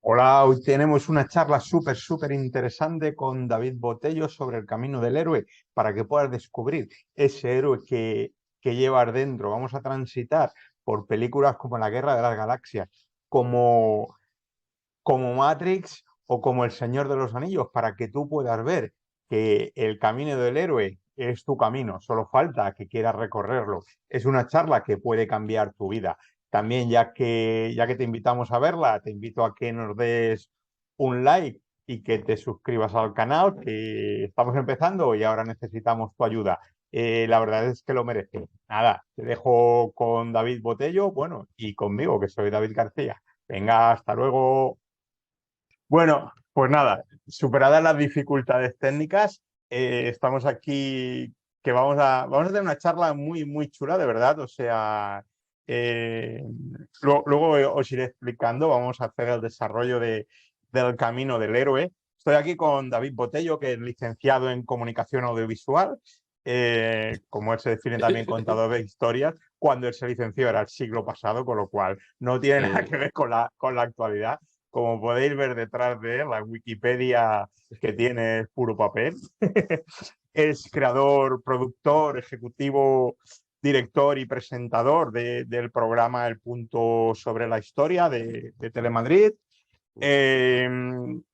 Hola, hoy tenemos una charla súper interesante con David Botello sobre el camino del héroe para que puedas descubrir ese héroe que llevas dentro. Vamos a transitar por películas como La Guerra de las Galaxias, como, como Matrix o como El Señor de los Anillos, para que tú puedas ver que el camino del héroe es tu camino, solo falta que quieras recorrerlo. Es una charla que puede cambiar tu vida. También, ya que te invitamos a verla, te invito a que nos des un like y que te suscribas al canal, que estamos empezando y ahora necesitamos tu ayuda. La verdad es que lo merece. Nada, te dejo con David Botello, bueno, y conmigo, que soy David García. Venga, hasta luego. Bueno, pues nada, superadas las dificultades técnicas, estamos aquí que vamos a tener una charla muy chula, de verdad. O sea, eh, luego os iré explicando, vamos a hacer el desarrollo del camino del héroe. Estoy aquí con David Botello, que es licenciado en comunicación audiovisual. Como él se define también contador de historias, cuando él se licenció era el siglo pasado, con lo cual no tiene nada que ver con la actualidad. Como podéis ver detrás de él, la Wikipedia que tiene es puro papel. Es creador, productor, ejecutivo, director y presentador del programa El Punto sobre la Historia de Telemadrid. Eh,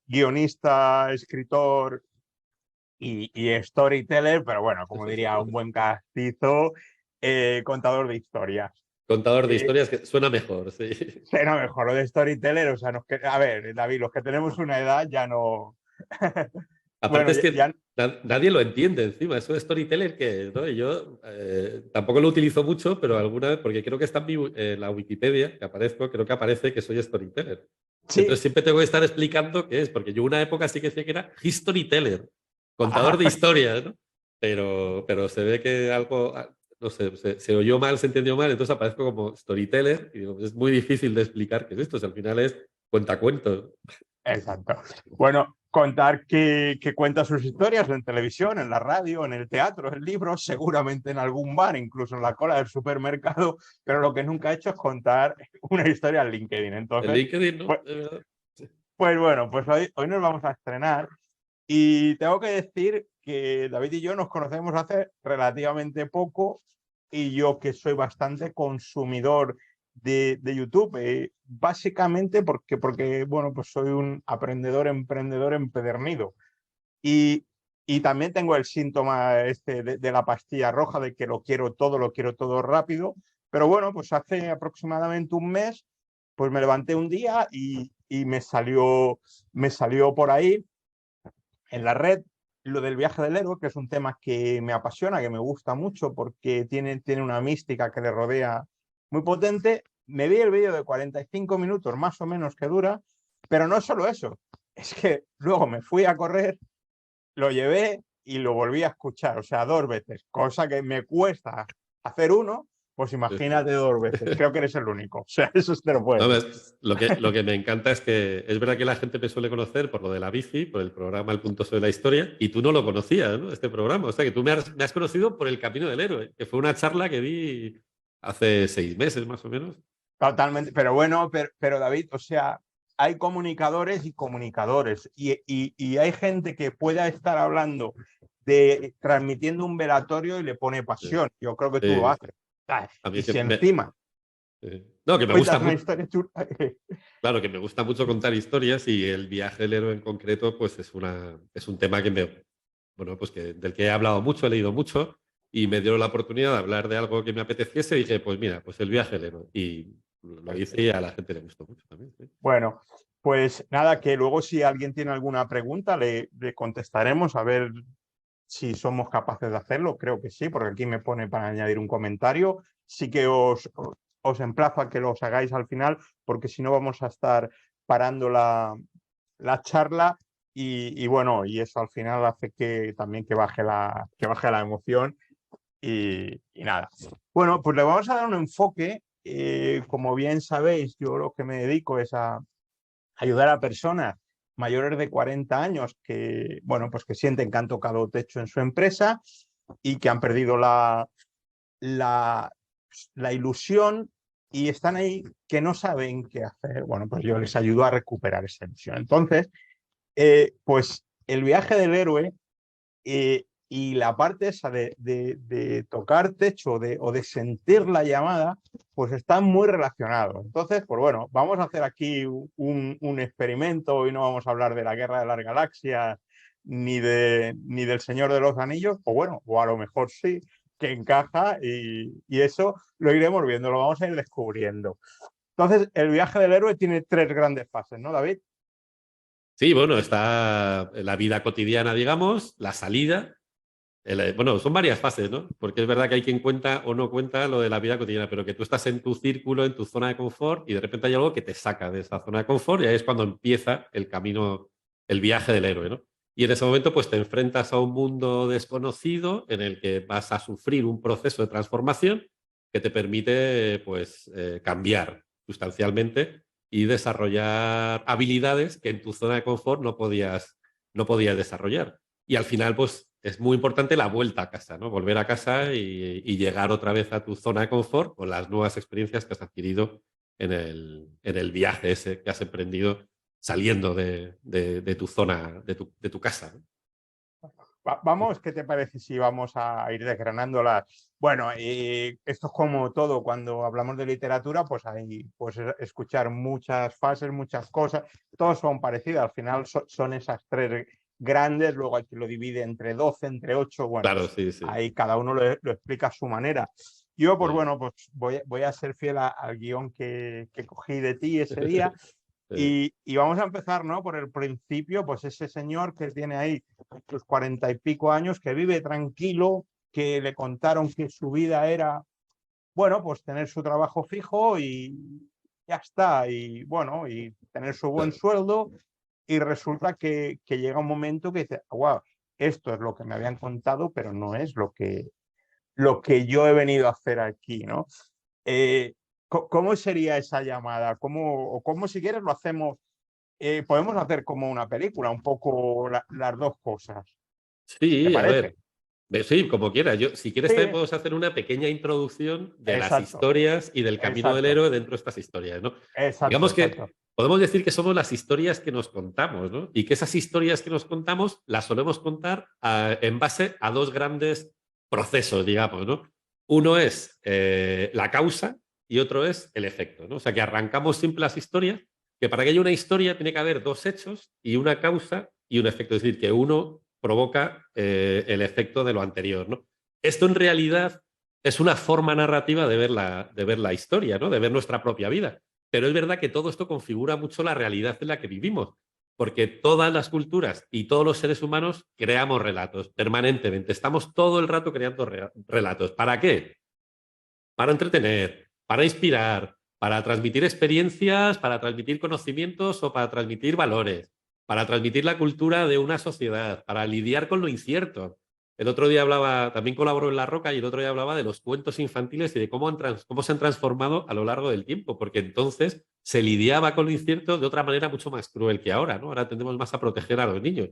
Guionista, escritor y storyteller, pero bueno, como diría un buen castizo, contador de historias. Contador de Eh, historias que suena mejor, sí. Será mejor lo de storyteller, o sea, a ver, David, los que tenemos una edad ya no. Aparte Bueno, es que nadie lo entiende encima, eso de storyteller que, ¿no? Y yo tampoco lo utilizo mucho, pero alguna vez, porque creo que está en la Wikipedia, que aparezco, creo que aparece que soy storyteller. Entonces sí. siempre tengo que estar explicando qué es, porque yo una época sí que decía que era historyteller, contador de historias, ¿no? Pero se ve que algo, no sé, se oyó mal, se entendió mal, entonces aparezco como storyteller y digo, es muy difícil de explicar qué es esto, si al final es cuentacuentos. Exacto. Bueno, contar que cuenta sus historias en televisión, en la radio, en el teatro, en libros, seguramente en algún bar, incluso en la cola del supermercado, pero lo que nunca ha hecho es contar una historia en LinkedIn. En Entonces, LinkedIn, ¿no? pues, De verdad. pues bueno, pues hoy nos vamos a estrenar y tengo que decir que David y yo nos conocemos hace relativamente poco y yo que soy bastante consumidor de YouTube, básicamente porque, bueno, pues soy un aprendedor, emprendedor empedernido y, y también tengo el síntoma este de la pastilla roja, de que lo quiero todo rápido, pero bueno, pues hace aproximadamente un mes, pues me levanté un día y me salió por ahí en la red lo del viaje del héroe, que es un tema que me apasiona, que me gusta mucho porque tiene una mística que le rodea muy potente. Me vi el vídeo de 45 minutos más o menos que dura, pero no solo eso, es que luego me fui a correr, lo llevé y lo volví a escuchar, o sea, dos veces, cosa que me cuesta hacer uno, pues Sí, sí. imagínate dos veces, creo que eres el único, o sea, eso te lo puedo No, decir. lo que me encanta es que es verdad que la gente me suele conocer por lo de la bici, por el programa El Punto sobre la Historia, y tú no lo conocías, ¿no? Este programa. O sea, que tú me has conocido por El Camino del Héroe, que fue una charla que di hace 6 meses más o menos. Totalmente, pero bueno, pero David, o sea, hay comunicadores y comunicadores y hay gente que pueda estar hablando transmitiendo un velatorio y le pone Sí, pasión. Yo creo que tú lo sí, sí. haces. Ah, A mí y es que si encima no, que me gusta cuentas una mucho. historia chula, Claro, que me gusta mucho contar historias y el viaje del héroe en concreto, pues es un tema bueno, pues del que he hablado mucho, he leído mucho y me dio la oportunidad de hablar de algo que me apeteciese y dije, pues mira, pues el viaje del héroe. Y lo hice y a la gente le gustó mucho también. Sí. bueno, pues nada, que luego si alguien tiene alguna pregunta le contestaremos a ver si somos capaces de hacerlo. Creo que sí, porque aquí me pone para añadir un comentario. Sí que os emplazo a que los hagáis al final, porque si no vamos a estar parando la charla y bueno, y eso al final hace que también que baje la emoción y nada. Bueno, pues le vamos a dar un enfoque. Como bien sabéis, yo lo que me dedico es a ayudar a personas mayores de 40 años que, bueno, pues que sienten que han tocado techo en su empresa y que han perdido la ilusión y están ahí que no saben qué hacer. Bueno, pues yo les ayudo a recuperar esa ilusión. Entonces, pues el viaje del héroe y la parte esa de tocar techo o de sentir la llamada, pues están muy relacionados. Entonces, pues bueno, vamos a hacer aquí un experimento y no vamos a hablar de la Guerra de las Galaxias ni del Señor de los Anillos, o bueno, o a lo mejor sí, que encaja y eso lo iremos viendo, lo vamos a ir descubriendo. Entonces, el viaje del héroe tiene tres grandes fases, ¿no, David? Sí, bueno, está la vida cotidiana, digamos, la salida. Bueno, son varias fases, ¿no? Porque es verdad que hay quien cuenta o no cuenta lo de la vida cotidiana, pero que tú estás en tu círculo, en tu zona de confort, y de repente hay algo que te saca de esa zona de confort, y ahí es cuando empieza el camino, el viaje del héroe, ¿no? Y en ese momento, pues te enfrentas a un mundo desconocido en el que vas a sufrir un proceso de transformación que te permite, pues, cambiar sustancialmente y desarrollar habilidades que en tu zona de confort no podías desarrollar. Y al final, pues es muy importante la vuelta a casa, ¿no? Volver a casa y llegar otra vez a tu zona de confort con las nuevas experiencias que has adquirido en el viaje ese que has emprendido saliendo de tu zona, de tu casa, ¿no? Vamos, ¿qué te parece si vamos a ir desgranándolas? Bueno, esto es como todo, cuando hablamos de literatura, pues hay pues escuchar muchas fases, muchas cosas, todas son parecidas, al final son esas tres grandes, luego hay quien lo divide entre 12, entre 8, bueno, Claro, sí, sí. ahí cada uno lo explica a su manera. Yo, pues bueno, pues voy a ser fiel al guión que cogí de ti ese día. Y vamos a empezar, ¿no? Por el principio, pues ese señor que tiene ahí sus 40 y pico años, que vive tranquilo, que le contaron que su vida era, bueno, pues tener su trabajo fijo y ya está, y bueno, y tener su buen sueldo, y resulta que llega un momento que dice, wow, esto es lo que me habían contado, pero no es lo que yo he venido a hacer aquí, ¿no? Eh, ¿Cómo sería esa llamada? O cómo si quieres lo hacemos? Podemos hacer como una película, un poco las dos cosas. ¿Te Sí, a parece? ver. Sí, como quieras. Si quieres, también Sí, podemos hacer una pequeña introducción de las exacto, historias y del camino del exacto, héroe dentro de estas historias, ¿no? exacto, Digamos exacto. que podemos decir que somos las historias que nos contamos, ¿no? Y que esas historias que nos contamos las solemos contar en base a dos grandes procesos, digamos, ¿no? Uno es la causa y otro es el efecto, ¿no? O sea, que arrancamos siempre las historias, que para que haya una historia tiene que haber dos hechos y una causa y un efecto, es decir, que uno provoca el efecto de lo anterior, ¿no? Esto en realidad es una forma narrativa de ver la historia, ¿no? De ver nuestra propia vida. Pero es verdad que todo esto configura mucho la realidad en la que vivimos, porque todas las culturas y todos los seres humanos creamos relatos permanentemente. Estamos todo el rato creando relatos. ¿Para qué? Para entretener, para inspirar, para transmitir experiencias, para transmitir conocimientos o para transmitir valores, para transmitir la cultura de una sociedad, para lidiar con lo incierto. El otro día hablaba, también colaboró en La Roca y el otro día hablaba de los cuentos infantiles y de cómo se han transformado a lo largo del tiempo, porque entonces se lidiaba con lo incierto de otra manera mucho más cruel que ahora, ¿no? Ahora tendemos más a proteger a los niños.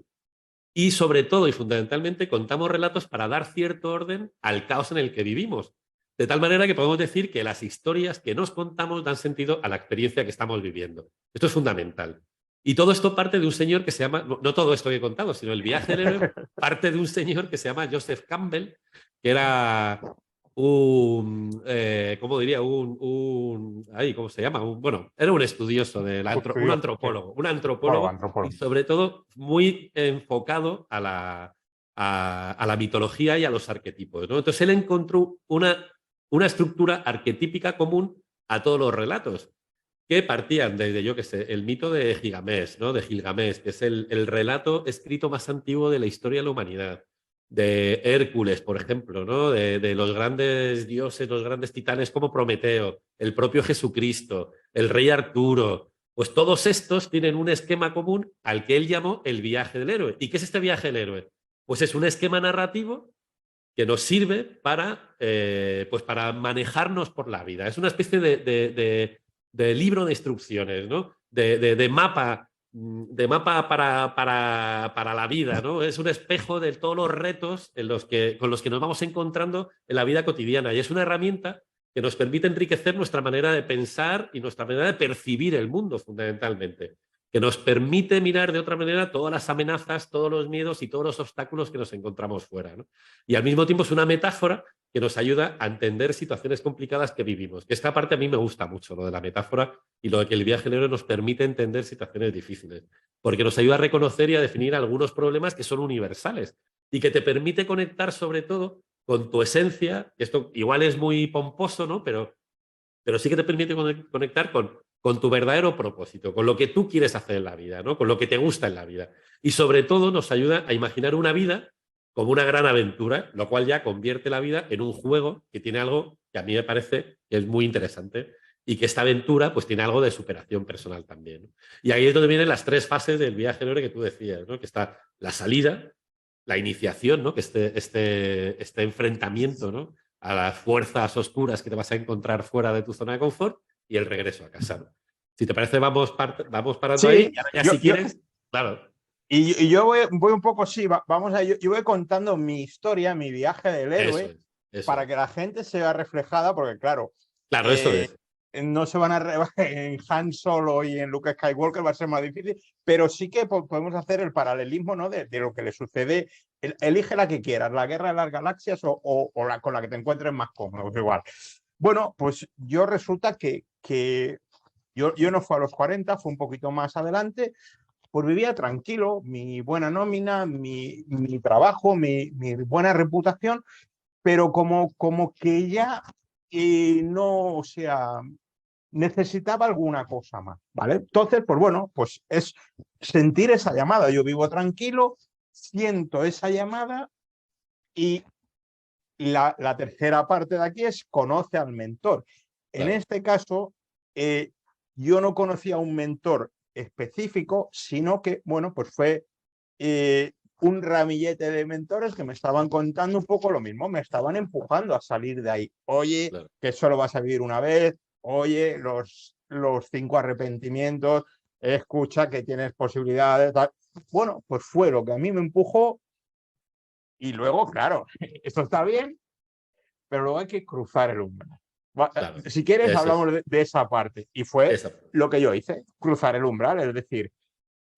Y sobre todo y fundamentalmente contamos relatos para dar cierto orden al caos en el que vivimos. De tal manera que podemos decir que las historias que nos contamos dan sentido a la experiencia que estamos viviendo. Esto es fundamental. Y todo esto parte de un señor que se llama, no todo esto que he contado, sino el viaje del héroe, parte de un señor que se llama Joseph Campbell, que era ¿cómo diría? ¿Cómo se llama? Bueno, era un estudioso, un Curioso, sí. antropólogo, Bueno, y antropólogo. sobre todo muy enfocado a la mitología y a los arquetipos, ¿no? Entonces él encontró una estructura arquetípica común a todos los relatos, que partían desde, yo qué sé, el mito de Gilgamesh, ¿no? De Gilgamesh, que es el relato escrito más antiguo de la historia de la humanidad. De Hércules, por ejemplo, ¿no? De los grandes dioses, los grandes titanes como Prometeo, el propio Jesucristo, el rey Arturo. Pues todos estos tienen un esquema común al que él llamó el viaje del héroe. ¿Y qué es este viaje del héroe? Pues es un esquema narrativo que nos sirve pues para manejarnos por la vida. Es una especie de libro de instrucciones, ¿no? De mapa para la vida, ¿no? Es un espejo de todos los retos con los que nos vamos encontrando en la vida cotidiana y es una herramienta que nos permite enriquecer nuestra manera de pensar y nuestra manera de percibir el mundo, fundamentalmente. Que nos permite mirar de otra manera todas las amenazas, todos los miedos y todos los obstáculos que nos encontramos fuera, ¿no? Y al mismo tiempo es una metáfora que nos ayuda a entender situaciones complicadas que vivimos. Que esta parte a mí me gusta mucho, lo de la metáfora y lo de que el viaje en héroe nos permite entender situaciones difíciles. Porque nos ayuda a reconocer y a definir algunos problemas que son universales y que te permite conectar sobre todo con tu esencia, que esto igual es muy pomposo, ¿no? Pero sí que te permite conectar con tu verdadero propósito, con lo que tú quieres hacer en la vida, ¿no? Con lo que te gusta en la vida. Y sobre todo nos ayuda a imaginar una vida como una gran aventura, lo cual ya convierte la vida en un juego que tiene algo que a mí me parece que es muy interesante y que esta aventura pues tiene algo de superación personal también, ¿no? Y ahí es donde vienen las 3 fases del viaje en héroe que tú decías, ¿no? Que está la salida, la iniciación, ¿no? Que este enfrentamiento, ¿no? A las fuerzas oscuras que te vas a encontrar fuera de tu zona de confort y el regreso a casa, ¿no? Si te parece, vamos parando ahí Sí, y ahora ya si quieres, claro. y yo voy un poco, sí, vamos a, yo voy contando mi historia, mi viaje del Eso héroe, es, eso para es. que la gente se vea reflejada, porque claro, Claro, eso es. no se van a en Han Solo y en Luke Skywalker va a ser más difícil, pero sí que podemos hacer el paralelismo, ¿no? De lo que le sucede. Elige la que quieras, la guerra de las galaxias o la con la que te encuentres más cómodo, igual. Bueno, pues yo resulta que yo no fue a los 40, fue un poquito más adelante, pues vivía tranquilo, mi buena nómina, mi trabajo, mi buena reputación, pero como que ya no, o sea, necesitaba alguna cosa más, ¿vale? Entonces, pues bueno, pues es sentir esa llamada. Yo vivo tranquilo, siento esa llamada y la tercera parte de aquí es conoce al mentor. En Claro. este caso, yo no conocía a un mentor específico, sino que, bueno, pues fue un ramillete de mentores que me estaban contando un poco lo mismo, me estaban empujando a salir de ahí. Oye, Claro. que solo vas a vivir una vez, oye, los 5 arrepentimientos, escucha que tienes posibilidades. Tal. Bueno, pues fue lo que a mí me empujó y luego, claro, esto está bien, pero luego hay que cruzar el umbral. Claro. Si quieres, Eso es. hablamos de esa parte. Y fue Esa, lo que yo hice, cruzar el umbral, es decir,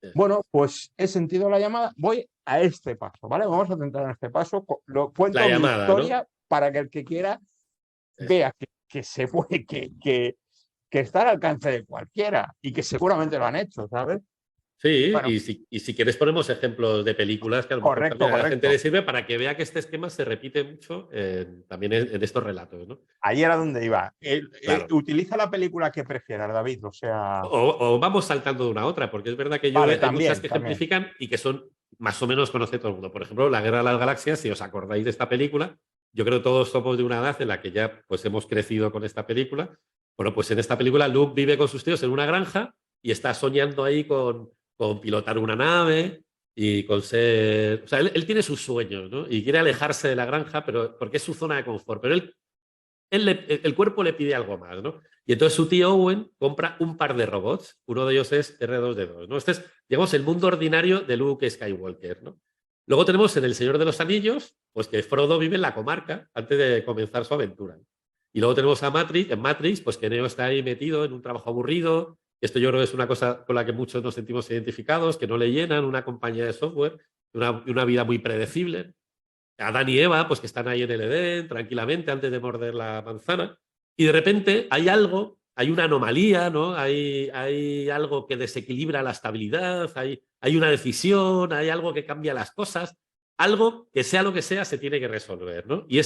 eso. bueno, pues he sentido la llamada, voy a este paso, ¿vale? Vamos a centrar en este paso. Lo La cuento mi llamada, ¿no? historia para que el que quiera Eso. vea que se puede, que está al alcance de cualquiera y que seguramente lo han hecho, ¿sabes? Sí, Bueno, y si quieres ponemos ejemplos de películas que a lo mejor correcto, también a la gente correcto. le sirve para que vea que este esquema se repite mucho también en estos relatos, ¿no? Ahí era donde iba. Claro. Utiliza la película que prefieras, David. O sea, O vamos saltando de una a otra, porque es verdad que vale, hay muchas también, que también. ejemplifican y que son más o menos conoce todo el mundo. Por ejemplo, La Guerra de las Galaxias, si os acordáis de esta película, yo creo que todos somos de una edad en la que ya pues hemos crecido con esta película. Bueno, pues en esta película Luke vive con sus tíos en una granja y está soñando ahí con pilotar una nave y con ser... O sea, él tiene sus sueños, ¿no? Y quiere alejarse de la granja, pero porque es su zona de confort. Pero el cuerpo le pide algo más, ¿no? Y entonces su tío Owen compra un par de robots. Uno de ellos es R2D2, ¿no? Este es, digamos, el mundo ordinario de Luke Skywalker, ¿no? Luego tenemos en El Señor de los Anillos, pues que Frodo vive en la comarca antes de comenzar su aventura. Y luego tenemos a Matrix, en Matrix, pues que Neo está ahí metido en un trabajo aburrido. Esto yo creo que es una cosa con la que muchos nos sentimos identificados, que no le llenan una compañía de software, una vida muy predecible. Adán y Eva, pues que están ahí en el Edén, tranquilamente, antes de morder la manzana, y de repente hay algo, hay una anomalía, ¿no? Hay algo que desequilibra la estabilidad, hay una decisión, hay algo que cambia las cosas, algo que sea lo que sea se tiene que resolver, ¿no? Y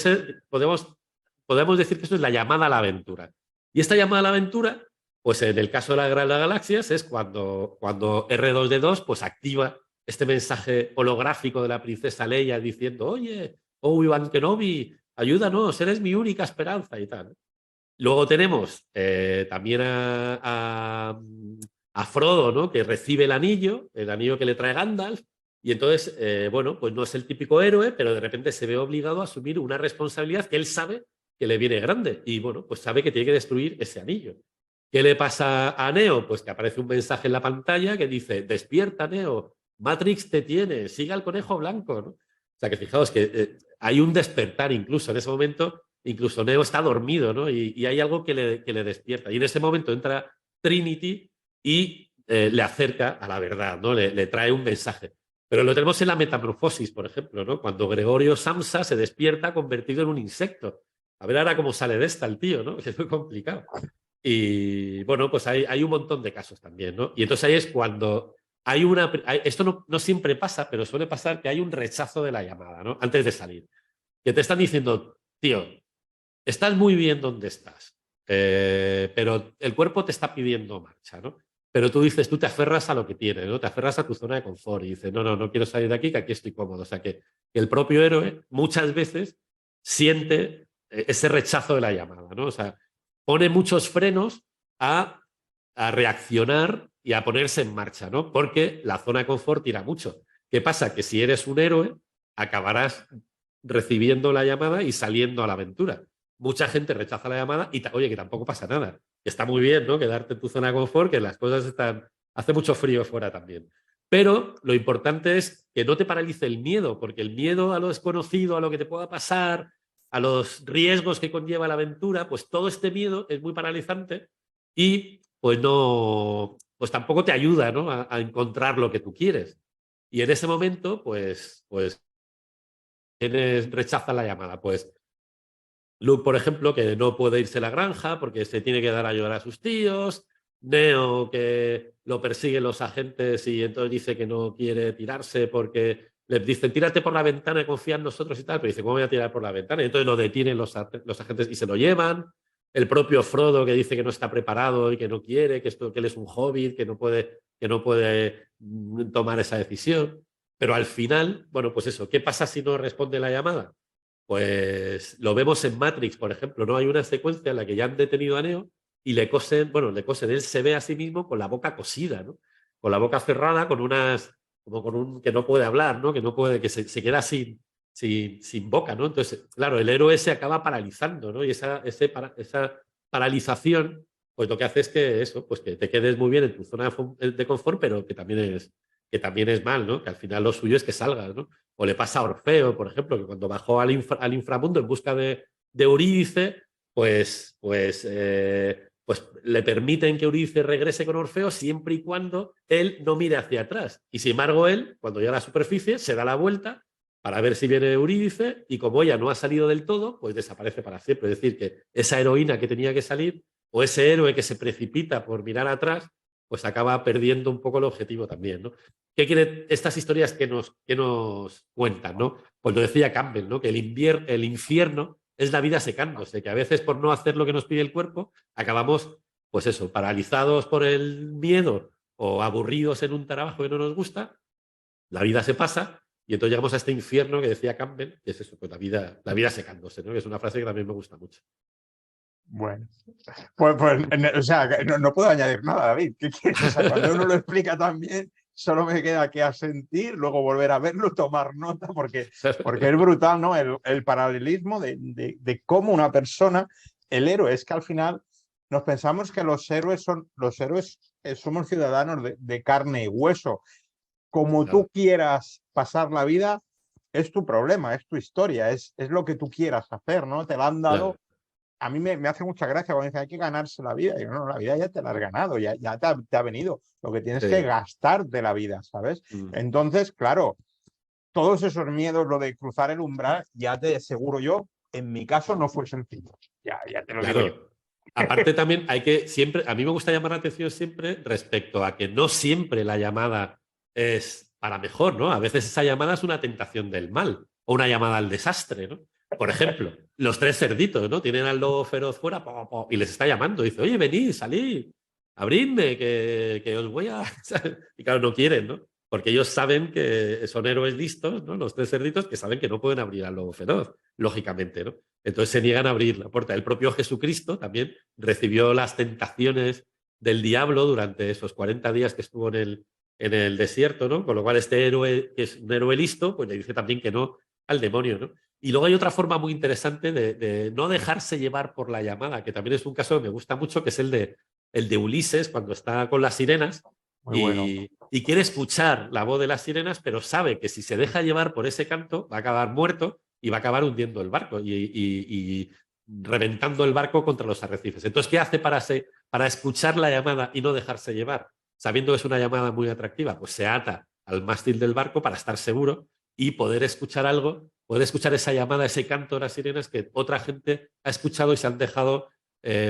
podemos decir que eso es la llamada a la aventura. Y esta llamada a la aventura, pues en el caso de la Guerra de las Galaxias, es cuando R2D2 pues activa este mensaje holográfico de la princesa Leia diciendo, oye, Obi-Wan Kenobi, ayúdanos, eres mi única esperanza y tal. Luego tenemos también a Frodo, ¿no? Que recibe el anillo que le trae Gandalf, y entonces, bueno, pues no es el típico héroe, pero de repente se ve obligado a asumir una responsabilidad que él sabe que le viene grande, y bueno, pues sabe que tiene que destruir ese anillo. ¿Qué le pasa a Neo? Pues que aparece un mensaje en la pantalla que dice, despierta, Neo, Matrix te tiene, siga el conejo blanco, ¿no? O sea que fijaos que hay un despertar incluso en ese momento incluso Neo está dormido, ¿no? Y hay algo que le despierta. Y en ese momento entra Trinity y le acerca a la verdad, ¿no? Le trae un mensaje. Pero lo tenemos en la Metamorfosis, por ejemplo, ¿no? Cuando Gregorio Samsa se despierta convertido en un insecto. A ver ahora cómo sale de esta el tío, ¿no? Que es muy complicado. Y bueno, pues hay un montón de casos también, ¿no? Y entonces ahí es cuando hay una... Esto no siempre pasa, pero suele pasar que hay un rechazo de la llamada, ¿no? Antes de salir. Que te están diciendo, tío, estás muy bien donde estás, pero el cuerpo te está pidiendo marcha, ¿no? Pero tú dices, tú te aferras a lo que tienes, ¿no? Te aferras a tu zona de confort y dices, no quiero salir de aquí, que aquí estoy cómodo. O sea, que el propio héroe muchas veces siente ese rechazo de la llamada, ¿no? O sea, pone muchos frenos a reaccionar y a ponerse en marcha, ¿no? Porque la zona de confort tira mucho. ¿Qué pasa? Que si eres un héroe, acabarás recibiendo la llamada y saliendo a la aventura. Mucha gente rechaza la llamada y, oye, que tampoco pasa nada. Está muy bien, ¿no? Quedarte en tu zona de confort, que las cosas están... Hace mucho frío fuera también. Pero lo importante es que no te paralice el miedo, porque el miedo a lo desconocido, a lo que te pueda pasar, a los riesgos que conlleva la aventura, pues todo este miedo es muy paralizante y pues no, pues tampoco te ayuda, ¿no? A encontrar lo que tú quieres. Y en ese momento, pues quienes rechazan la llamada, pues Luke, por ejemplo, que no puede irse a la granja porque se tiene que dar a ayudar a sus tíos. Neo, que lo persiguen los agentes y entonces dice que no quiere tirarse porque le dicen tírate por la ventana y confía en nosotros y tal, pero dice, ¿cómo voy a tirar por la ventana? Y entonces lo detienen los agentes y se lo llevan. El propio Frodo que dice que no está preparado y que no quiere, que él es un hobbit, que no puede tomar esa decisión. Pero al final, bueno, pues eso, ¿qué pasa si no responde la llamada? Pues lo vemos en Matrix, por ejemplo, ¿no? Hay una secuencia en la que ya han detenido a Neo y le cosen, él se ve a sí mismo con la boca cosida, ¿no? Con la boca cerrada, con unas, como con un, que no puede hablar, ¿no? Que no puede, que se queda sin boca, ¿no? Entonces, claro, el héroe se acaba paralizando, ¿no? Y esa paralización, pues lo que hace es que eso, pues que te quedes muy bien en tu zona de confort, pero que también es mal, ¿no? Que al final lo suyo es que salgas, ¿no? O le pasa a Orfeo, por ejemplo, que cuando bajó al inframundo en busca de Eurídice, pues le permiten que Eurídice regrese con Orfeo siempre y cuando él no mire hacia atrás. Y sin embargo, él, cuando llega a la superficie, se da la vuelta para ver si viene Eurídice y como ella no ha salido del todo, pues desaparece para siempre. Es decir, que esa heroína que tenía que salir o ese héroe que se precipita por mirar atrás, pues acaba perdiendo un poco el objetivo también, ¿no? ¿Qué quieren estas historias que nos cuentan, ¿no? Pues lo decía Campbell, ¿no? Que el infierno es la vida secándose, que a veces por no hacer lo que nos pide el cuerpo, acabamos, pues eso, paralizados por el miedo o aburridos en un trabajo que no nos gusta, la vida se pasa y entonces llegamos a este infierno que decía Campbell, que es eso, pues la vida secándose, ¿no? Que es una frase que también me gusta mucho. Bueno, pues, o sea, no puedo añadir nada, David. ¿Qué quieres? O sea, cuando uno lo explica tan bien, solo me queda que asentir, luego volver a verlo, tomar nota, porque es brutal, ¿no? El paralelismo de cómo una persona, el héroe, es que al final nos pensamos que los héroes somos ciudadanos de carne y hueso. Como Claro, tú quieras pasar la vida, es tu problema, es tu historia, es lo que tú quieras hacer, ¿no? Te la han dado. claro, A mí me hace mucha gracia cuando dicen hay que ganarse la vida. Y yo, no, la vida ya te la has ganado, ya te ha venido. Lo que tienes que sí. gastarte la vida, ¿sabes? Mm. Entonces, claro, todos esos miedos, lo de cruzar el umbral, ya te aseguro yo, en mi caso no fue sencillo. Ya te lo digo yo. Claro. Aparte también hay que siempre, a mí me gusta llamar la atención siempre respecto a que no siempre la llamada es para mejor, ¿no? A veces esa llamada es una tentación del mal o una llamada al desastre, ¿no? Por ejemplo, los tres cerditos, ¿no? Tienen al lobo feroz fuera y les está llamando. Dice, oye, venid, salid, abridme, que os voy a... Y claro, no quieren, ¿no? Porque ellos saben que son héroes listos, ¿no? Los tres cerditos que saben que no pueden abrir al lobo feroz, lógicamente, ¿no? Entonces se niegan a abrir la puerta. El propio Jesucristo también recibió las tentaciones del diablo durante esos 40 días que estuvo en el desierto, ¿no? Con lo cual este héroe, que es un héroe listo, pues le dice también que no al demonio, ¿no? Y luego hay otra forma muy interesante de no dejarse llevar por la llamada, que también es un caso que me gusta mucho, que es el de Ulises, cuando está con las sirenas Muy bueno. y quiere escuchar la voz de las sirenas, pero sabe que si se deja llevar por ese canto va a acabar muerto y va a acabar hundiendo el barco. reventando el barco contra los arrecifes. Entonces, ¿qué hace para escuchar la llamada y no dejarse llevar? Sabiendo que es una llamada muy atractiva, pues se ata al mástil del barco para estar seguro y poder escuchar algo, poder escuchar esa llamada, ese canto de las sirenas que otra gente ha escuchado y se han dejado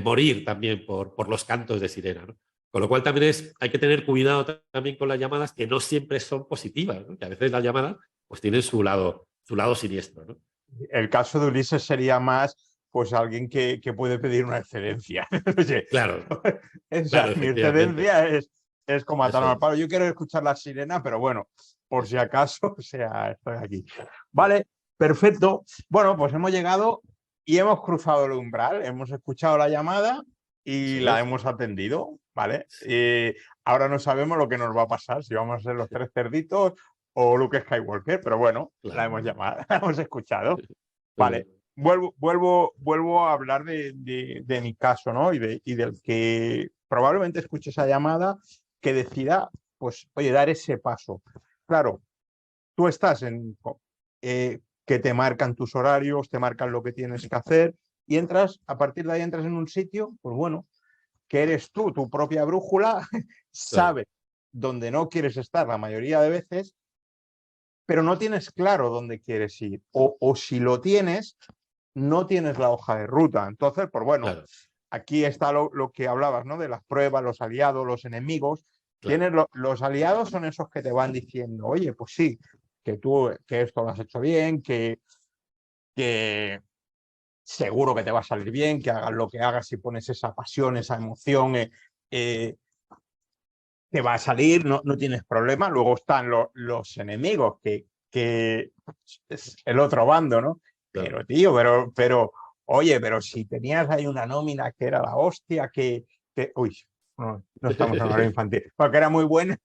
morir también por los cantos de sirena, ¿no? Con lo cual también hay que tener cuidado también con las llamadas que no siempre son positivas, ¿no? Que a veces las llamadas pues tienen su lado siniestro, ¿no? El caso de Ulises sería más, pues, alguien que puede pedir una excedencia. Oye, Claro, o sea, claro, mi efectivamente. excedencia es como atar Eso al es. palo. Yo quiero escuchar la sirena, pero bueno, por si acaso, o sea, estoy aquí. Sí, Vale, perfecto. Bueno, pues hemos llegado y hemos cruzado el umbral, hemos escuchado la llamada y eso la es. hemos atendido, ¿vale? Ahora no sabemos lo que nos va a pasar, si vamos a ser los tres cerditos o Luke Skywalker, pero bueno, la hemos Claro. llamado, la hemos escuchado. Eh, Vale, vuelvo a hablar de mi caso, ¿no? Y del que probablemente escuche esa llamada que decida, pues, oye, dar ese paso. Claro, tú estás que te marcan tus horarios, te marcan lo que tienes que hacer y entras, a partir de ahí entras en un sitio, pues bueno, que eres tú, tu propia brújula, claro, sabes dónde no quieres estar la mayoría de veces, pero no tienes claro dónde quieres ir. O si lo tienes, no tienes la hoja de ruta. Entonces, pues bueno, claro, aquí está lo que hablabas, ¿no? De las pruebas, los aliados, los enemigos. claro. Los aliados son esos que te van diciendo, oye, pues sí, que tú, que esto lo has hecho bien, que seguro que te va a salir bien, que hagas lo que hagas, si pones esa pasión, esa emoción, eh, te va a salir, no tienes problema. Luego están los enemigos, que es el otro bando, ¿no? Claro. Pero, tío, oye, pero si tenías ahí una nómina que era la hostia, uy, no estamos en horario infantil, porque era muy buena,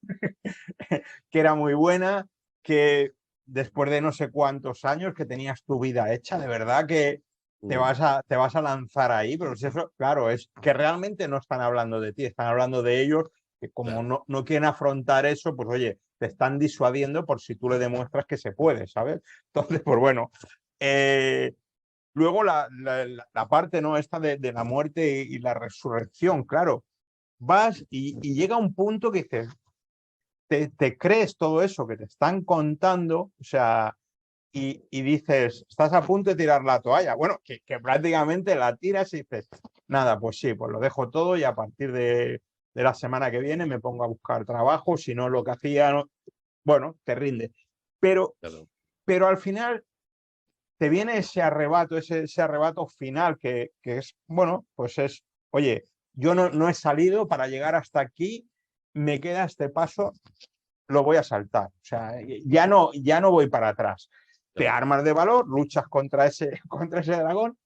que era muy buena, que después de no sé cuántos años que tenías tu vida hecha, de verdad que te vas a lanzar ahí, pero si eso, claro, es que realmente no están hablando de ti, están hablando de ellos, que como Claro. no quieren afrontar eso, pues oye, te están disuadiendo por si tú le demuestras que se puede, ¿sabes? Entonces, pues bueno, luego la parte, ¿no? Esta de la muerte y la resurrección, claro, vas y llega un punto que dices, te crees todo eso que te están contando, o sea, y dices, estás a punto de tirar la toalla. Bueno, que prácticamente la tiras y dices, nada, pues sí, pues lo dejo todo y a partir de la semana que viene me pongo a buscar trabajo, si no lo que hacía, no, bueno, te rinde. Pero, Claro. pero al final te viene ese arrebato, ese arrebato final que es, bueno, pues es, oye, yo no he salido para llegar hasta aquí, me queda este paso, lo voy a saltar. O sea, ya no voy para atrás. Te Claro. armas de valor, luchas contra ese dragón,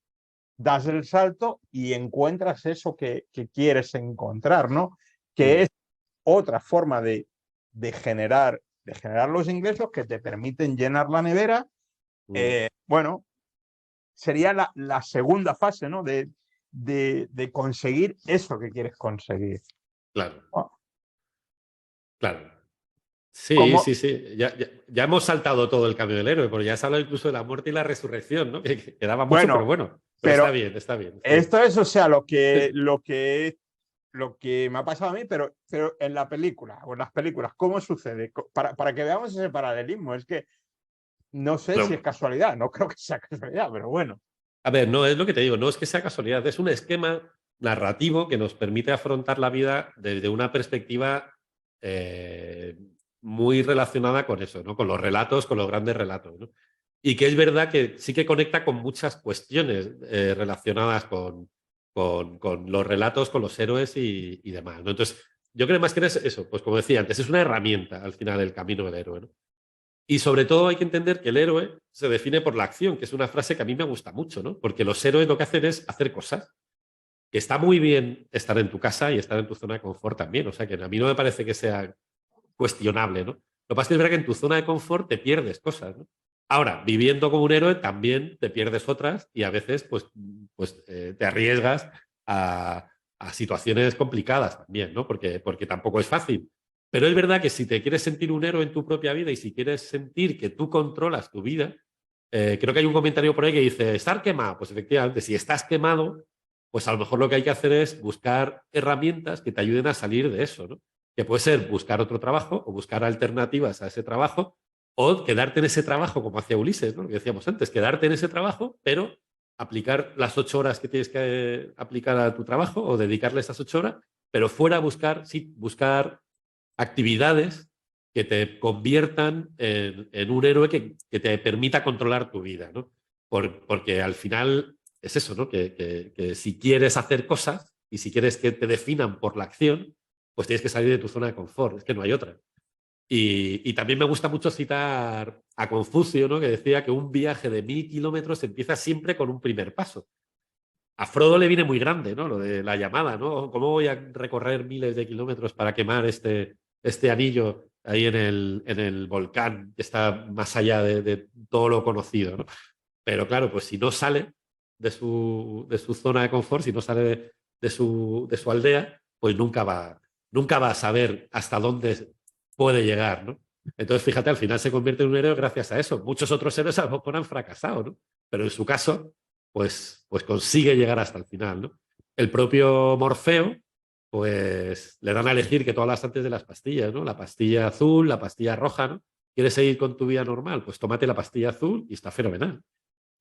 das el salto y encuentras eso que quieres encontrar, ¿no? Que es otra forma de generar los ingresos que te permiten llenar la nevera. Bueno, sería la segunda fase, ¿no? De conseguir eso que quieres conseguir. Claro. ¿No? Claro. Sí, Como, sí, sí. Ya hemos saltado todo el cambio del héroe, porque ya se habla incluso de la muerte y la resurrección, ¿no? Que daba mucho, pero bueno, bueno. Pero pero está bien, está bien. Sí. esto es, o sea, lo que me ha pasado a mí, pero en la película o en las películas, ¿cómo sucede? Para que veamos ese paralelismo, es que no sé si es Pero, casualidad, no creo que sea casualidad, pero bueno. a ver, no es lo que te digo, no es que sea casualidad, es un esquema narrativo que nos permite afrontar la vida desde una perspectiva eh, muy relacionada con eso, ¿no? Con los relatos, con los grandes relatos, ¿no? Y que es verdad que sí que conecta con muchas cuestiones relacionadas con los relatos, con los héroes y demás, ¿no? Entonces, yo creo más que es eso, pues como decía antes, es una herramienta al final el camino del héroe, ¿no? Y sobre todo hay que entender que el héroe se define por la acción, que es una frase que a mí me gusta mucho, ¿no? Porque los héroes lo que hacen es hacer cosas. Que está muy bien estar en tu casa y estar en tu zona de confort también. O sea, que a mí no me parece que sea cuestionable, ¿no? Lo que pasa es que es verdad que en tu zona de confort te pierdes cosas, ¿no? Ahora, viviendo como un héroe también te pierdes otras y a veces te arriesgas a situaciones complicadas también, ¿no? Porque tampoco es fácil. Pero es verdad que si te quieres sentir un héroe en tu propia vida y si quieres sentir que tú controlas tu vida, Creo que hay un comentario por ahí que dice, estar quemado. Pues efectivamente, si estás quemado, pues a lo mejor lo que hay que hacer es buscar herramientas que te ayuden a salir de eso, ¿no? Que puede ser buscar otro trabajo o buscar alternativas a ese trabajo o quedarte en ese trabajo, como hacía Ulises, ¿no? Lo que decíamos antes, quedarte en ese trabajo, pero aplicar las 8 horas que tienes que aplicar a tu trabajo o dedicarle esas 8 horas, pero fuera a buscar, sí, buscar actividades que te conviertan en un héroe que te permita controlar tu vida, ¿no? Porque al final es eso, ¿no? Que si quieres hacer cosas y si quieres que te definan por la acción, pues tienes que salir de tu zona de confort, es que no hay otra. Y también me gusta mucho citar a Confucio, ¿no? Que decía que un viaje de 1000 kilómetros empieza siempre con un primer paso. A Frodo le viene muy grande, ¿no? Lo de la llamada, ¿no? ¿Cómo voy a recorrer miles de kilómetros para quemar este anillo ahí en el volcán que está más allá de todo lo conocido, ¿no? Pero claro, pues si no sale de su zona de confort, si no sale de su aldea, pues nunca va a saber hasta dónde puede llegar, ¿no? Entonces, fíjate, al final se convierte en un héroe gracias a eso. Muchos otros héroes a lo mejor han fracasado, ¿no? Pero en su caso, pues consigue llegar hasta el final, ¿no? El propio Morfeo, pues le dan a elegir que tú hablas antes de las pastillas, ¿no? La pastilla azul, la pastilla roja, ¿no? ¿Quieres seguir con tu vida normal? Pues tómate la pastilla azul y está fenomenal.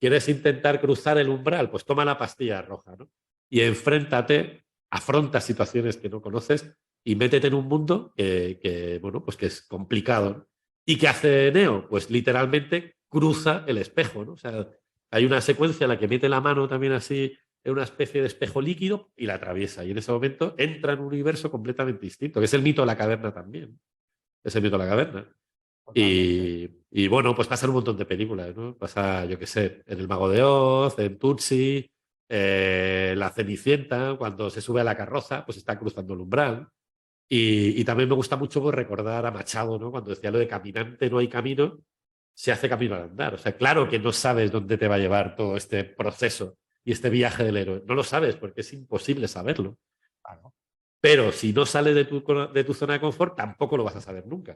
¿Quieres intentar cruzar el umbral? Pues toma la pastilla roja, ¿no? Y enfréntate, afronta situaciones que no conoces y métete en un mundo bueno, pues que es complicado, ¿no? ¿Y qué hace Neo? Pues literalmente cruza el espejo, ¿no? O sea, hay una secuencia en la que mete la mano también así en una especie de espejo líquido y la atraviesa. Y en ese momento entra en un universo completamente distinto, que es el mito de la caverna también. Es el mito de la caverna. Totalmente. Y bueno, pues pasan un montón de películas, ¿no? Pasa, yo qué sé, en El Mago de Oz, en Tootsie, La Cenicienta, cuando se sube a la carroza, pues está cruzando el umbral. Y también me gusta mucho pues, recordar a Machado, ¿no? Cuando decía lo de caminante no hay camino, se hace camino al andar. O sea, claro que no sabes dónde te va a llevar todo este proceso y este viaje del héroe. No lo sabes porque es imposible saberlo. Claro. Pero si no sales de tu zona de confort, tampoco lo vas a saber nunca.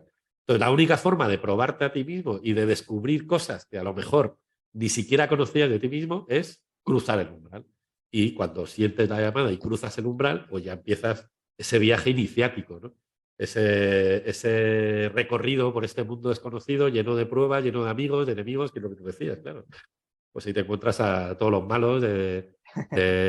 Entonces, la única forma de probarte a ti mismo y de descubrir cosas que a lo mejor ni siquiera conocías de ti mismo es cruzar el umbral. Y cuando sientes la llamada y cruzas el umbral, pues ya empiezas ese viaje iniciático, ¿no? Ese recorrido por este mundo desconocido, lleno de pruebas, lleno de amigos, de enemigos, que es lo que tú decías, claro. Pues si te encuentras a todos los malos de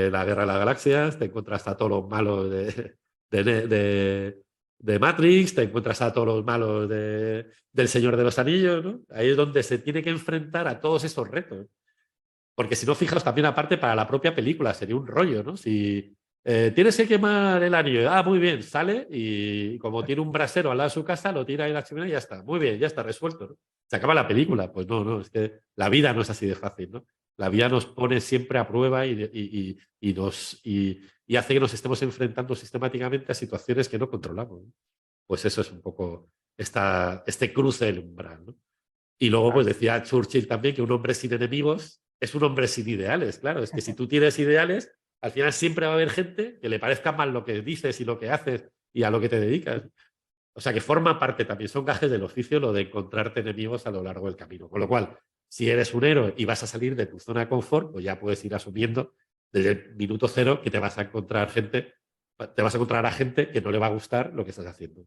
la Guerra de las Galaxias, te encuentras a todos los malos de, de- de Matrix, te encuentras a todos los malos del Señor de los Anillos, ¿no? Ahí es donde se tiene que enfrentar a todos esos retos. Porque si no, fijaos, también aparte para la propia película, sería un rollo, ¿no? Si tienes que quemar el anillo, muy bien, sale y como tiene un brasero al lado de su casa, lo tira ahí a la chimenea y ya está. Muy bien, ya está resuelto, ¿no? Se acaba la película. Pues no, no, es que la vida no es así de fácil, ¿no? La vida nos pone siempre a prueba y hace que nos estemos enfrentando sistemáticamente a situaciones que no controlamos, ¿no? Pues eso es un poco este cruce del umbral, ¿no? Y luego, pues Claro. decía Churchill también que un hombre sin enemigos es un hombre sin ideales. Claro, es que si tú tienes ideales, al final siempre va a haber gente que le parezca mal lo que dices y lo que haces y a lo que te dedicas. O sea, que forma parte también, son gajes del oficio lo de encontrarte enemigos a lo largo del camino. Con lo cual, si eres un héroe y vas a salir de tu zona de confort, pues ya puedes ir asumiendo desde el minuto cero que te vas a encontrar a gente que no le va a gustar lo que estás haciendo.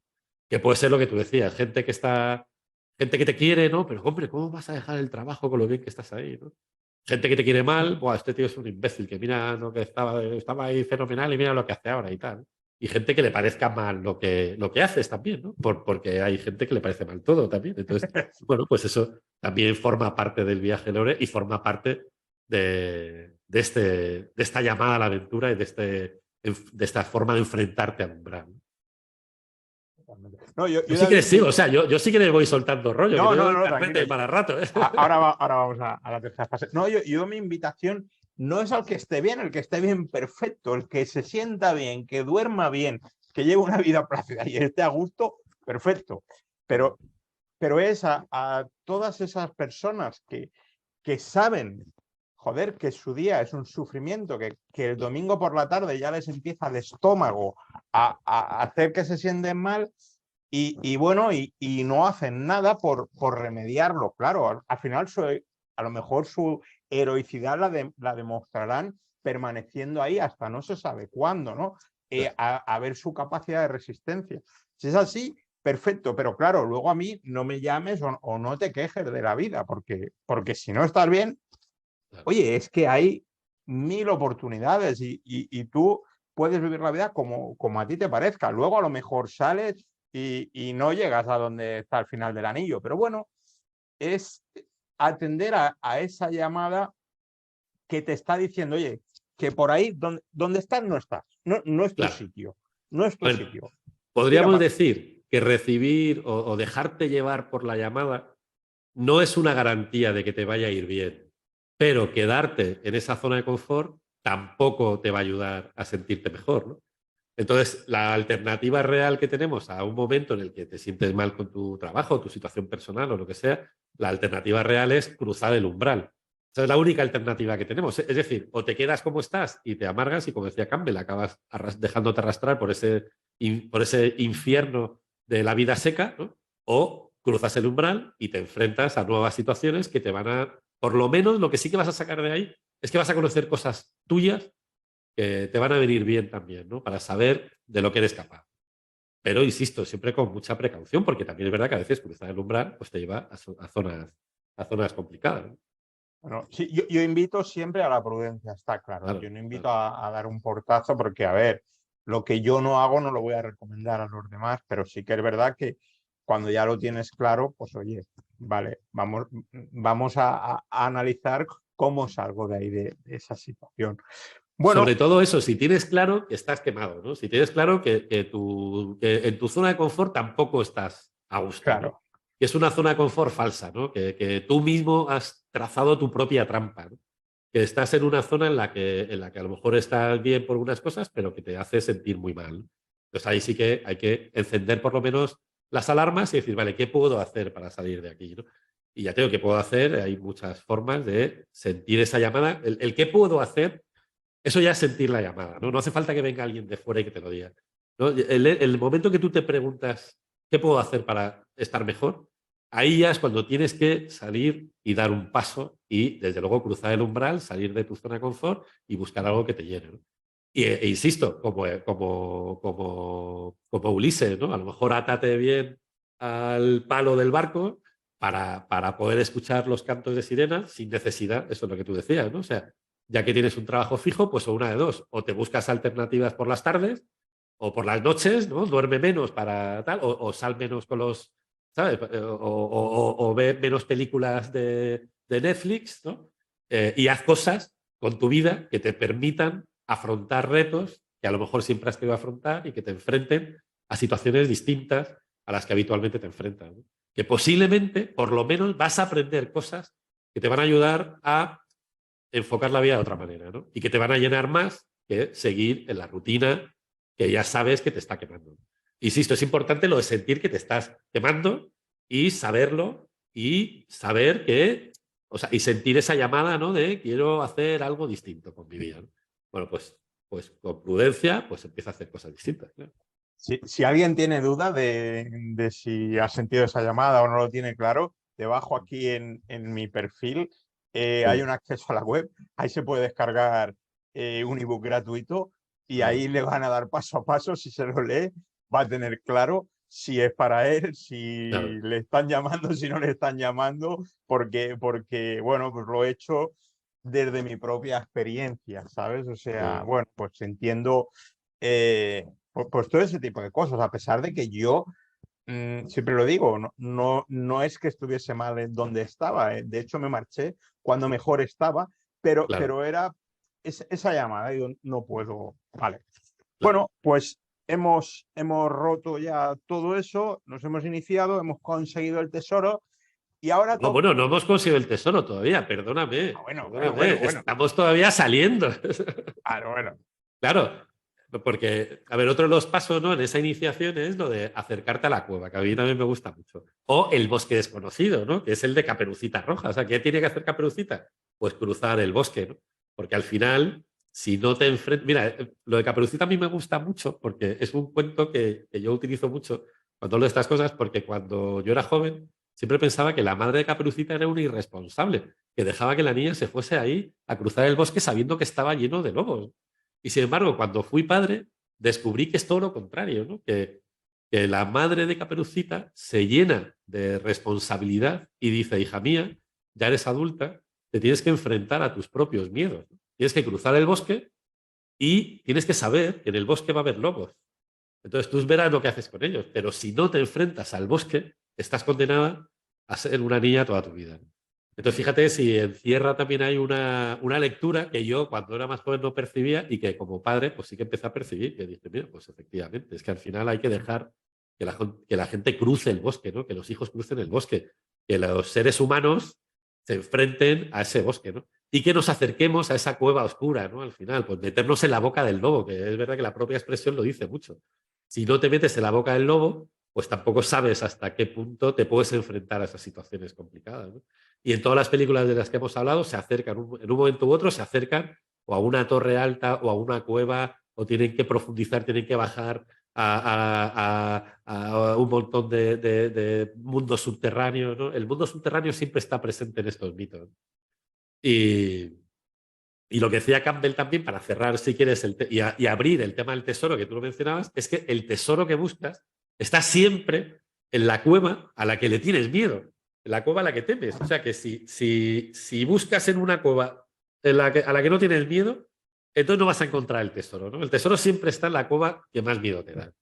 Que puede ser lo que tú decías, gente que te quiere, ¿no? Pero hombre, ¿cómo vas a dejar el trabajo con lo bien que estás ahí, ¿no? Gente que te quiere mal, buah, este tío es un imbécil, que mira lo que estaba ahí fenomenal y mira lo que hace ahora y tal. Y gente que le parezca mal lo que haces también, ¿no? Porque hay gente que le parece mal todo también. Entonces, bueno, pues eso también forma parte del viaje Lore y forma parte de esta llamada a la aventura y de esta forma de enfrentarte al umbral, ¿no? Totalmente. No, yo, Yo sí que David, sigo, o sea, yo sí que le voy soltando rollo, que no, te no, doy no, tranquilo. carrete para rato, ¿eh? Ahora vamos a la tercera fase. No, yo mi invitación no es al que esté bien, el que esté bien perfecto, el que se sienta bien, que duerma bien, que lleve una vida plácida y esté a gusto, perfecto. Pero, pero es a todas esas personas que saben, joder, que su día es un sufrimiento, que el domingo por la tarde ya les empieza el estómago a hacer que se sienten mal y bueno, y no hacen nada por remediarlo. Claro, al final a lo mejor su heroicidad la demostrarán permaneciendo ahí hasta no se sabe cuándo, ¿no? A ver su capacidad de resistencia. Si es así, perfecto, pero claro, luego a mí no me llames o no te quejes de la vida, porque si no estás bien, oye, es que hay 1000 oportunidades y tú puedes vivir la vida como a ti te parezca. Luego a lo mejor sales y no llegas a donde está el final del anillo, pero bueno, es atender a esa llamada que te está diciendo, oye, que por ahí donde estás no estás, no es tu Claro. sitio, no es tu Bueno, sitio. Mira, podríamos decir que recibir o dejarte llevar por la llamada no es una garantía de que te vaya a ir bien, pero quedarte en esa zona de confort tampoco te va a ayudar a sentirte mejor, ¿no? Entonces, la alternativa real que tenemos a un momento en el que te sientes mal con tu trabajo, tu situación personal o lo que sea, la alternativa real es cruzar el umbral. Esa es la única alternativa que tenemos. Es decir, o te quedas como estás y te amargas y, como decía Campbell, acabas dejándote arrastrar por ese infierno de la vida seca, ¿no? O cruzas el umbral y te enfrentas a nuevas situaciones que te van a, por lo menos lo que sí que vas a sacar de ahí es que vas a conocer cosas tuyas que te van a venir bien también, ¿no? Para saber de lo que eres capaz. Pero, insisto, siempre con mucha precaución, porque también es verdad que a veces cruzar el umbral pues te lleva a zonas complicadas, ¿no? bueno, sí, yo invito siempre a la prudencia, está claro. Claro, Yo no invito claro. a dar un portazo porque, a ver, lo que yo no hago no lo voy a recomendar a los demás, pero sí que es verdad que cuando ya lo tienes claro, pues oye, vale, vamos a analizar cómo salgo de ahí de esa situación. Sobre Bueno, todo eso, si tienes claro que estás quemado, ¿no? Si tienes claro que en tu zona de confort tampoco estás a gusto, ¿no? claro, Que es una zona de confort falsa, ¿no? Que tú mismo has trazado tu propia trampa, ¿no? Que estás en una zona en la que a lo mejor estás bien por unas cosas, pero que te hace sentir muy mal. Entonces ahí sí que hay que encender por lo menos las alarmas y decir, vale, ¿qué puedo hacer para salir de aquí, ¿no? Y ya tengo que puedo hacer, hay muchas formas de sentir esa llamada. El qué puedo hacer, eso ya es sentir la llamada, ¿no? No hace falta que venga alguien de fuera y que te lo diga, ¿no? El momento que tú te preguntas, ¿qué puedo hacer para estar mejor? Ahí ya es cuando tienes que salir y dar un paso y, desde luego, cruzar el umbral, salir de tu zona de confort y buscar algo que te llene, ¿no? Insisto, como Ulises, ¿no? A lo mejor átate bien al palo del barco para poder escuchar los cantos de sirena sin necesidad, eso es lo que tú decías, ¿no? O sea, ya que tienes un trabajo fijo, pues o una de dos, o te buscas alternativas por las tardes o por las noches, ¿no? Duerme menos para tal, o sal menos con los, ¿sabes? O ve menos películas de Netflix, ¿no? Y haz cosas con tu vida que te permitan afrontar retos que a lo mejor siempre has querido afrontar y que te enfrenten a situaciones distintas a las que habitualmente te enfrentas, ¿no? Que posiblemente, por lo menos, vas a aprender cosas que te van a ayudar a enfocar la vida de otra manera, ¿no? Y que te van a llenar más que seguir en la rutina que ya sabes que te está quemando. Insisto, es importante lo de sentir que te estás quemando y saberlo y saber que, o sea, y sentir esa llamada, ¿no? De quiero hacer algo distinto con mi vida, ¿no? Bueno, pues con prudencia, pues empieza a hacer cosas distintas, ¿no? si alguien tiene duda de si ha sentido esa llamada o no lo tiene claro, debajo aquí en mi perfil hay un acceso a la web, ahí se puede descargar un ebook gratuito y ahí le van a dar paso a paso, si se lo lee, va a tener claro si es para él, si Claro. le están llamando, si no le están llamando, porque bueno, pues lo he hecho desde mi propia experiencia, ¿sabes? O sea, bueno, pues entiendo pues todo ese tipo de cosas, a pesar de que yo siempre lo digo, no es que estuviese mal en donde estaba, de hecho me marché cuando mejor estaba, Claro, pero era esa llamada, y yo no puedo, vale. claro. Bueno, pues hemos roto ya todo eso, nos hemos iniciado, hemos conseguido el tesoro y ahora No, toca... bueno, no hemos conseguido el tesoro todavía, perdóname, perdóname, Bueno, estamos todavía saliendo. bueno, Claro, porque, a ver, otro de los pasos, ¿no? En esa iniciación es lo de acercarte a la cueva, que a mí también me gusta mucho. O el bosque desconocido, ¿no? Que es el de Caperucita Roja. O sea, ¿qué tiene que hacer Caperucita? Pues cruzar el bosque, ¿no? Porque al final, si no te enfrentas... Mira, lo de Caperucita a mí me gusta mucho porque es un cuento que yo utilizo mucho cuando hablo de estas cosas, porque cuando yo era joven siempre pensaba que la madre de Caperucita era una irresponsable, que dejaba que la niña se fuese ahí a cruzar el bosque sabiendo que estaba lleno de lobos. Y sin embargo, cuando fui padre, descubrí que es todo lo contrario, ¿no? Que la madre de Caperucita se llena de responsabilidad y dice, hija mía, ya eres adulta, te tienes que enfrentar a tus propios miedos, ¿no? Tienes que cruzar el bosque y tienes que saber que en el bosque va a haber lobos. Entonces tú verás lo que haces con ellos, pero si no te enfrentas al bosque, estás condenada a ser una niña toda tu vida. Entonces fíjate si encierra también hay una lectura que yo cuando era más joven no percibía y que como padre pues sí que empecé a percibir, que dije, mira, pues efectivamente, es que al final hay que dejar que la gente cruce el bosque, ¿no? Que los hijos crucen el bosque, que los seres humanos se enfrenten a ese bosque, ¿no? Y que nos acerquemos a esa cueva oscura, ¿no? Al final, pues meternos en la boca del lobo, que es verdad que la propia expresión lo dice mucho. Si no te metes en la boca del lobo, pues tampoco sabes hasta qué punto te puedes enfrentar a esas situaciones complicadas, ¿no? Y en todas las películas de las que hemos hablado se acercan, en un momento u otro se acercan o a una torre alta o a una cueva o tienen que profundizar, tienen que bajar a un montón de mundos subterráneos, ¿no? El mundo subterráneo siempre está presente en estos mitos. Y, y lo que decía Campbell también, para cerrar, si quieres, y abrir el tema del tesoro que tú lo mencionabas, es que el tesoro que buscas está siempre en la cueva a la que le tienes miedo, en la cueva a la que temes. O sea que si buscas en una cueva a la que no tienes miedo, entonces no vas a encontrar el tesoro, ¿no? El tesoro siempre está en la cueva que más miedo te da.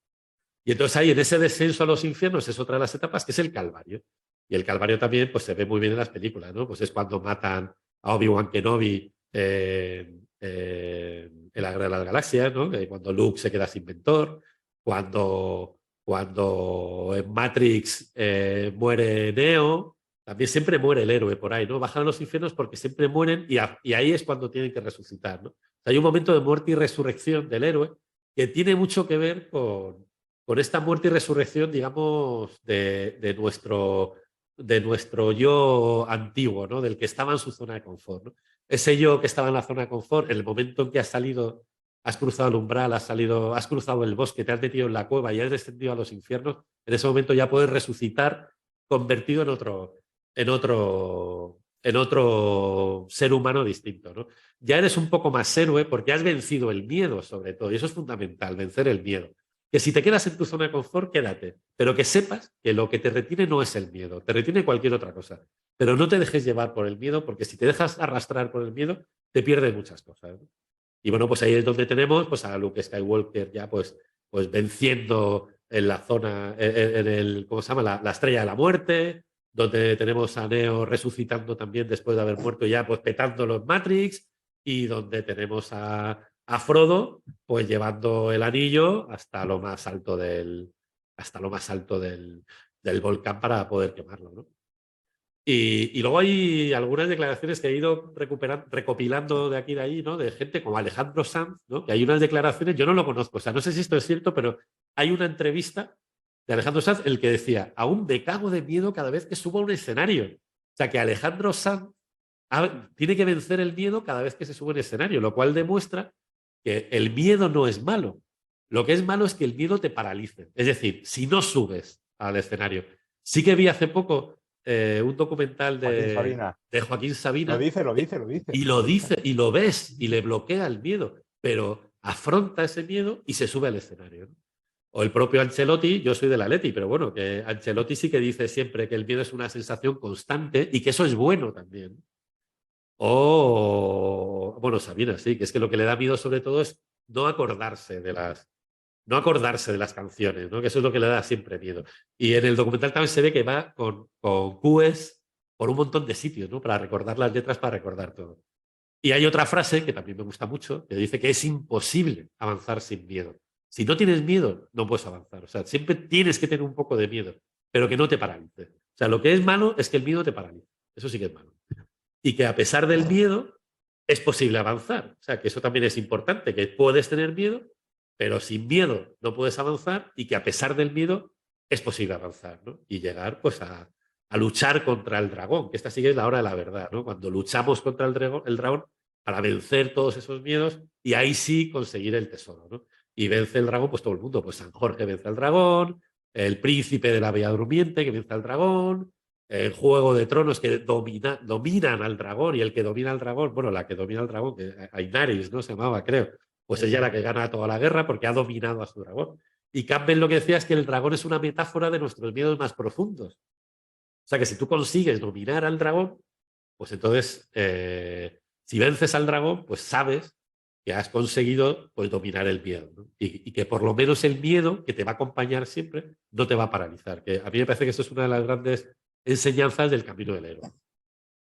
Y entonces ahí en ese descenso a los infiernos es otra de las etapas que es el Calvario. Y el Calvario también pues, se ve muy bien en las películas, ¿no? Pues es cuando matan a Obi-Wan Kenobi en la Guerra de las Galaxias, ¿no? Cuando Luke se queda sin mentor, cuando en Matrix muere Neo, también siempre muere el héroe por ahí, ¿no? Bajan a los infiernos porque siempre mueren y ahí es cuando tienen que resucitar, ¿no? O sea, hay un momento de muerte y resurrección del héroe que tiene mucho que ver con esta muerte y resurrección, digamos, de nuestro yo antiguo, ¿no? Del que estaba en su zona de confort, ¿no? Ese yo que estaba en la zona de confort, en el momento en que has salido, has cruzado el umbral, has cruzado el bosque, te has metido en la cueva y has descendido a los infiernos, en ese momento ya puedes resucitar convertido en otro ser humano distinto, ¿no? Ya eres un poco más héroe porque has vencido el miedo, sobre todo, y eso es fundamental, vencer el miedo. Que si te quedas en tu zona de confort, quédate, pero que sepas que lo que te retiene no es el miedo, te retiene cualquier otra cosa, pero no te dejes llevar por el miedo, porque si te dejas arrastrar por el miedo, te pierdes muchas cosas, ¿no? Y bueno, pues ahí es donde tenemos pues, a Luke Skywalker ya pues venciendo en la zona, en el, ¿cómo se llama? La estrella de la muerte, donde tenemos a Neo resucitando también después de haber muerto ya, pues petando los Matrix, y donde tenemos a Frodo, pues llevando el anillo hasta lo más alto del volcán para poder quemarlo, ¿no? Y luego hay algunas declaraciones que he ido recopilando de aquí y de ahí, ¿no? De gente como Alejandro Sanz, ¿no? Que hay unas declaraciones, yo no lo conozco, o sea, no sé si esto es cierto, pero hay una entrevista de Alejandro Sanz en el que decía, aún me cago de miedo cada vez que subo a un escenario. O sea, que Alejandro Sanz tiene que vencer el miedo cada vez que se sube a un escenario, lo cual demuestra que el miedo no es malo. Lo que es malo es que el miedo te paralice. Es decir, si no subes al escenario. Sí que vi hace poco un documental de Joaquín Sabina. Lo dice. Y lo dice, y lo ves, y le bloquea el miedo, pero afronta ese miedo y se sube al escenario, ¿no? O el propio Ancelotti, yo soy del Atleti, pero bueno, que Ancelotti sí que dice siempre que el miedo es una sensación constante y que eso es bueno también. O, bueno, Sabina, sí, que es que lo que le da miedo sobre todo es no acordarse no acordarse de las canciones, ¿no? Que eso es lo que le da siempre miedo. Y en el documental también se ve que va con cúes por un montón de sitios, ¿no? Para recordar las letras, para recordar todo. Y hay otra frase que también me gusta mucho, que dice que es imposible avanzar sin miedo. Si no tienes miedo, no puedes avanzar. O sea, siempre tienes que tener un poco de miedo, pero que no te paralice. O sea, lo que es malo es que el miedo te paralice. Eso sí que es malo. Y que a pesar del miedo, es posible avanzar. O sea, que eso también es importante, que puedes tener miedo, pero sin miedo no puedes avanzar y que a pesar del miedo es posible avanzar, ¿no? Y llegar pues a luchar contra el dragón, que esta sí que es la hora de la verdad, ¿no? Cuando luchamos contra el dragón para vencer todos esos miedos y ahí sí conseguir el tesoro, ¿no? Y vence el dragón pues todo el mundo, pues San Jorge vence al dragón, el príncipe de la Bella Durmiente que vence al dragón, en Juego de Tronos que dominan al dragón, y el que domina al dragón, bueno, la que domina al dragón, que Ainaris, ¿no? Se llamaba, creo. Pues ella es la que gana toda la guerra porque ha dominado a su dragón. Y Campbell lo que decía es que el dragón es una metáfora de nuestros miedos más profundos. O sea que si tú consigues dominar al dragón, pues entonces, si vences al dragón, pues sabes que has conseguido pues, dominar el miedo, ¿no? Y que por lo menos el miedo, que te va a acompañar siempre, no te va a paralizar. Que a mí me parece que esto es una de las grandes enseñanzas del camino del héroe.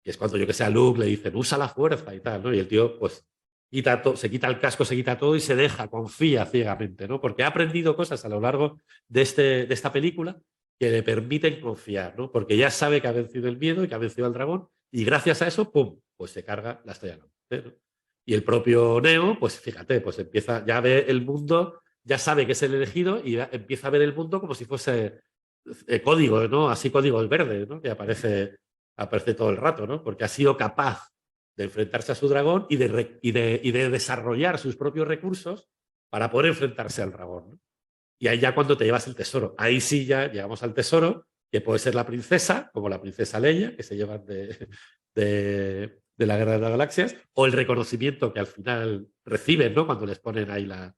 Y es cuando, yo que sé, a Luke le dicen, usa la fuerza y tal, ¿no? Y el tío, pues, se quita el casco, se quita todo y se deja, confía ciegamente, ¿no? Porque ha aprendido cosas a lo largo de esta película que le permiten confiar, ¿no? Porque ya sabe que ha vencido el miedo y que ha vencido al dragón, y gracias a eso, ¡pum!, pues se carga la estrella de la muerte, ¿no? Y el propio Neo, pues fíjate, pues empieza, ya ve el mundo, ya sabe que es el elegido y empieza a ver el mundo como si fuese código, ¿no? Así códigos verdes, ¿no? Que aparece todo el rato, ¿no? Porque ha sido capaz de enfrentarse a su dragón y de desarrollar sus propios recursos para poder enfrentarse al dragón, ¿no? Y ahí ya cuando te llevas el tesoro, ahí sí ya llegamos al tesoro, que puede ser la princesa, como la princesa Leia, que se llevan de la Guerra de las Galaxias, o el reconocimiento que al final reciben, ¿no? Cuando les ponen ahí la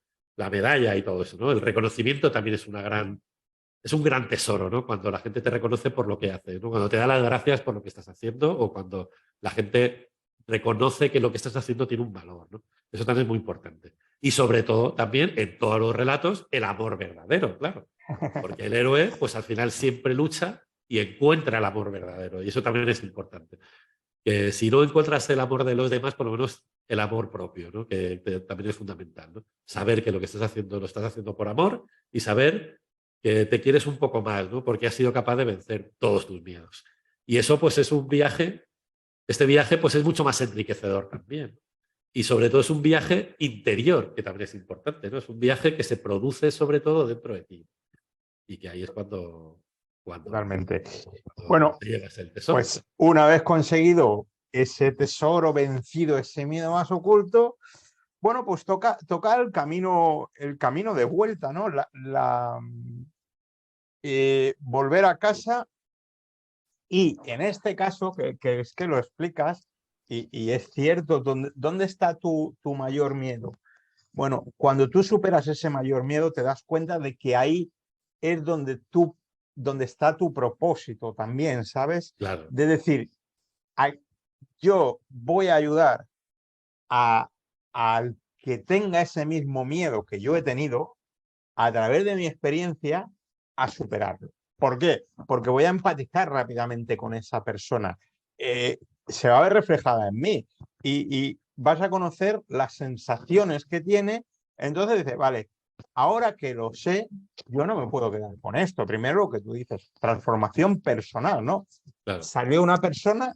medalla y todo eso, ¿no? El reconocimiento también es un gran tesoro, ¿no? Cuando la gente te reconoce por lo que hace, ¿no? Cuando te da las gracias por lo que estás haciendo, o cuando la gente reconoce que lo que estás haciendo tiene un valor, ¿no? Eso también es muy importante. Y sobre todo, también en todos los relatos, el amor verdadero, claro. Porque el héroe, pues al final siempre lucha y encuentra el amor verdadero. Y eso también es importante. Que si no encuentras el amor de los demás, por lo menos el amor propio, ¿no? Que también es fundamental, ¿no? Saber que lo que estás haciendo lo estás haciendo por amor, y saber que te quieres un poco más, ¿no? Porque has sido capaz de vencer todos tus miedos. Y eso, pues, es un viaje. Este viaje, pues, es mucho más enriquecedor también. Y sobre todo es un viaje interior, que también es importante, ¿no? Es un viaje que se produce sobre todo dentro de ti. Y que ahí es Totalmente. cuando Bueno, te llegas el tesoro. pues una vez conseguido ese tesoro, vencido ese miedo más oculto, bueno, pues toca el camino de vuelta, ¿no? Volver a casa. Y en este caso, que es que lo explicas, y es cierto, ¿dónde está tu mayor miedo? Bueno, cuando tú superas ese mayor miedo, te das cuenta de que ahí es donde está tu propósito también, ¿sabes? Claro, De decir, yo voy a ayudar a, al que tenga ese mismo miedo que yo he tenido, a través de mi experiencia, a superarlo. ¿Por qué? Porque voy a empatizar rápidamente con esa persona. Se va a ver reflejada en mí, y vas a conocer las sensaciones que tiene. Entonces dices, vale, ahora que lo sé, yo no me puedo quedar con esto. Primero lo que tú dices, transformación personal, ¿no? claro. Salió una persona,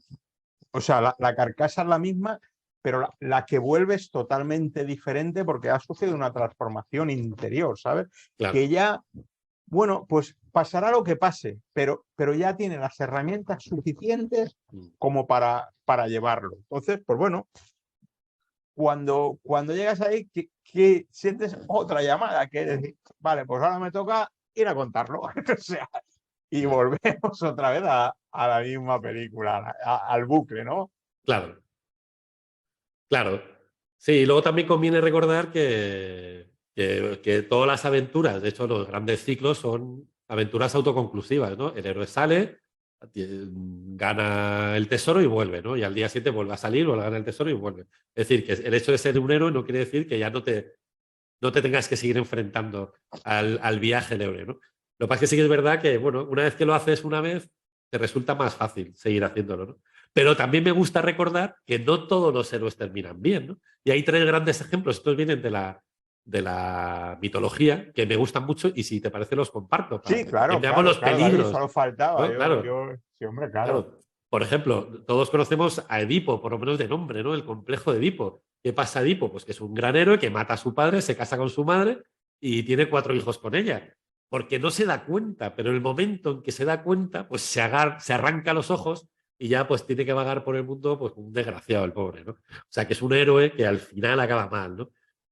o sea, la carcasa es la misma, pero la que vuelve es totalmente diferente porque ha sufrido una transformación interior, ¿sabes? Claro. Que ya, bueno, pues pasará lo que pase, pero ya tiene las herramientas suficientes como para llevarlo. Entonces, pues bueno, cuando llegas ahí, que sientes otra llamada, que es decir, vale, pues ahora me toca ir a contarlo. O sea, y volvemos otra vez a la misma película, al bucle, ¿no? Claro, claro. Sí, y luego también conviene recordar que todas las aventuras, de hecho, los grandes ciclos son aventuras autoconclusivas, ¿no? El héroe sale, gana el tesoro y vuelve, ¿no? Y al día siguiente vuelve a salir, vuelve a ganar el tesoro y vuelve. Es decir, que el hecho de ser un héroe no quiere decir que ya no te tengas que seguir enfrentando al viaje del héroe, ¿no? Lo que pasa es que sí que es verdad que, bueno, una vez que lo haces una vez, te resulta más fácil seguir haciéndolo, ¿no? Pero también me gusta recordar que no todos los héroes terminan bien, ¿no? Y hay tres grandes ejemplos, estos vienen de la mitología, que me gustan mucho, y si te parece los comparto, para Sí, que también claro, veamos claro, los claro, David, peligros, solo faltaba. ¿no? Claro, Sí, hombre, claro. claro. Por ejemplo, todos conocemos a Edipo, por lo menos de nombre, ¿no? El complejo de Edipo. ¿Qué pasa a Edipo? Pues que es un gran héroe que mata a su padre, se casa con su madre y tiene 4 hijos con ella. Porque no se da cuenta, pero en el momento en que se da cuenta, pues se arranca los ojos y ya pues tiene que vagar por el mundo pues un desgraciado el pobre, ¿no? O sea que es un héroe que al final acaba mal, ¿no?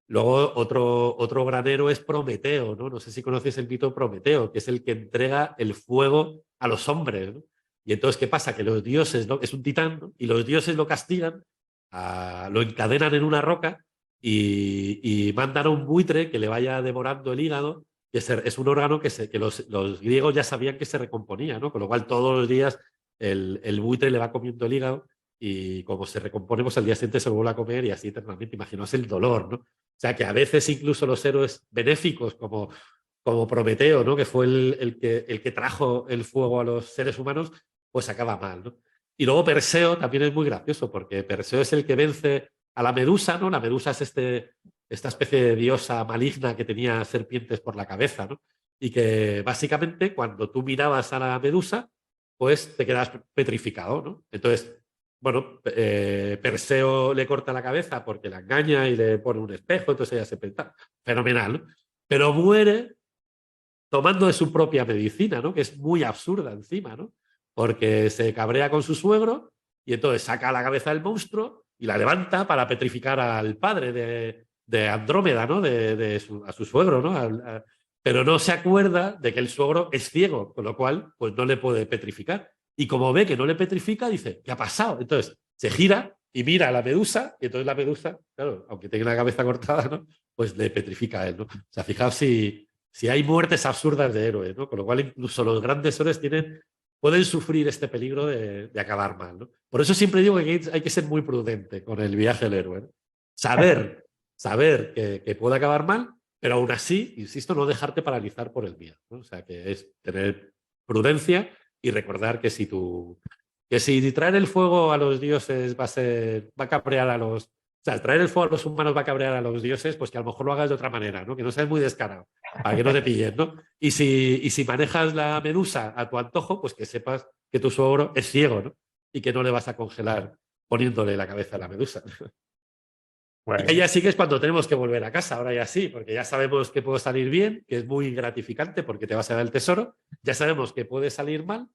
Luego otro gran héroe es Prometeo, ¿no? No sé si conoces el mito Prometeo, que es el que entrega el fuego a los hombres, ¿no? Y entonces, ¿qué pasa? Que los dioses, ¿no? Es un titán, ¿no? Y los dioses lo castigan, lo encadenan en una roca y mandan a un buitre que le vaya devorando el hígado, que es un órgano que los griegos ya sabían que se recomponía, ¿no? Con lo cual todos los días el buitre le va comiendo el hígado y como se recompone, pues al día siguiente se lo vuelve a comer y así eternamente. Imaginaos el dolor, ¿no? O sea, que a veces incluso los héroes benéficos como Prometeo, ¿no? Que fue el que trajo el fuego a los seres humanos, pues acaba mal, ¿no? Y luego Perseo también es muy gracioso, porque Perseo es el que vence a la Medusa, ¿no? La Medusa es esta especie de diosa maligna que tenía serpientes por la cabeza, ¿no? Y que básicamente cuando tú mirabas a la Medusa, pues te quedas petrificado, ¿no? Entonces, bueno, Perseo le corta la cabeza porque la engaña y le pone un espejo, entonces ella se peta. Fenomenal, ¿no? Pero muere tomando de su propia medicina, ¿no? Que es muy absurda encima, ¿no? Porque se cabrea con su suegro y entonces saca la cabeza del monstruo y la levanta para petrificar al padre de Andrómeda, ¿no? A su suegro, ¿no? Pero no se acuerda de que el suegro es ciego, con lo cual pues no le puede petrificar. Y como ve que no le petrifica, dice, ¿qué ha pasado? Entonces se gira y mira a la medusa y entonces la medusa, claro, aunque tenga la cabeza cortada, ¿no? Pues le petrifica a él, ¿no? O sea, fijaos si hay muertes absurdas de héroes, ¿no? Con lo cual incluso los grandes héroes pueden sufrir este peligro de acabar mal, ¿no? Por eso siempre digo que hay que ser muy prudente con el viaje del héroe, ¿no? Saber que puede acabar mal, pero aún así, insisto, no dejarte paralizar por el miedo, ¿no? O sea, que es tener prudencia y recordar que si traer el fuego a los dioses va a cabrear a los, o sea, traer el fuego a los humanos va a cabrear a los dioses, pues que a lo mejor lo hagas de otra manera, ¿no? Que no seas muy descarado, para que no te pillen, ¿no? Y si manejas la medusa a tu antojo, pues que sepas que tu suegro es ciego, ¿no? Y que no le vas a congelar poniéndole la cabeza a la medusa. Y ahí Bueno, ya sí que es cuando tenemos que volver a casa, ahora ya sí, porque ya sabemos que puede salir bien, que es muy gratificante porque te vas a dar el tesoro, ya sabemos que puede salir mal,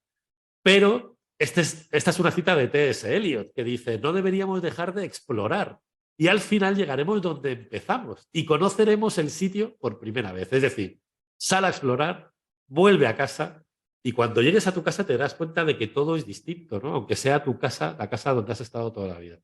pero esta es una cita de T.S. Eliot que dice, no deberíamos dejar de explorar y al final llegaremos donde empezamos y conoceremos el sitio por primera vez. Es decir, sal a explorar, vuelve a casa y cuando llegues a tu casa te darás cuenta de que todo es distinto, ¿no? Aunque sea tu casa, la casa donde has estado toda la vida.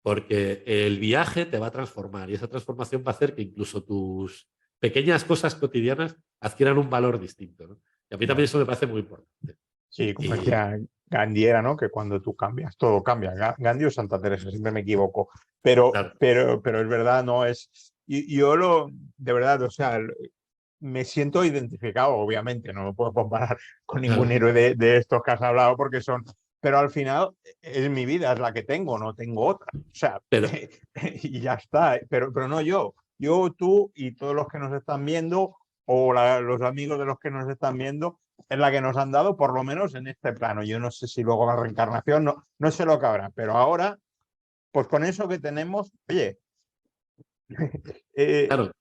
Porque el viaje te va a transformar y esa transformación va a hacer que incluso tus pequeñas cosas cotidianas adquieran un valor distinto, ¿no? Y a mí también bueno. eso me parece muy importante. Sí, como Y, decía Gandhi era, ¿no? Que cuando tú cambias, todo cambia. Gandhi o Santa Teresa, siempre me equivoco. Pero, claro, pero, pero es verdad, no es. Y yo de verdad, o sea, me siento identificado, obviamente, no me puedo comparar con ningún claro, héroe de estos que has hablado porque son. Pero al final es mi vida, es la que tengo, no tengo otra. O sea, pero y ya está. Pero no yo. Yo, tú y todos los que nos están viendo, o los amigos de los que nos están viendo, es la que nos han dado, por lo menos en este plano. Yo no sé si luego la reencarnación, no sé lo que habrá, pero ahora, pues con eso que tenemos, oye, eh, claro,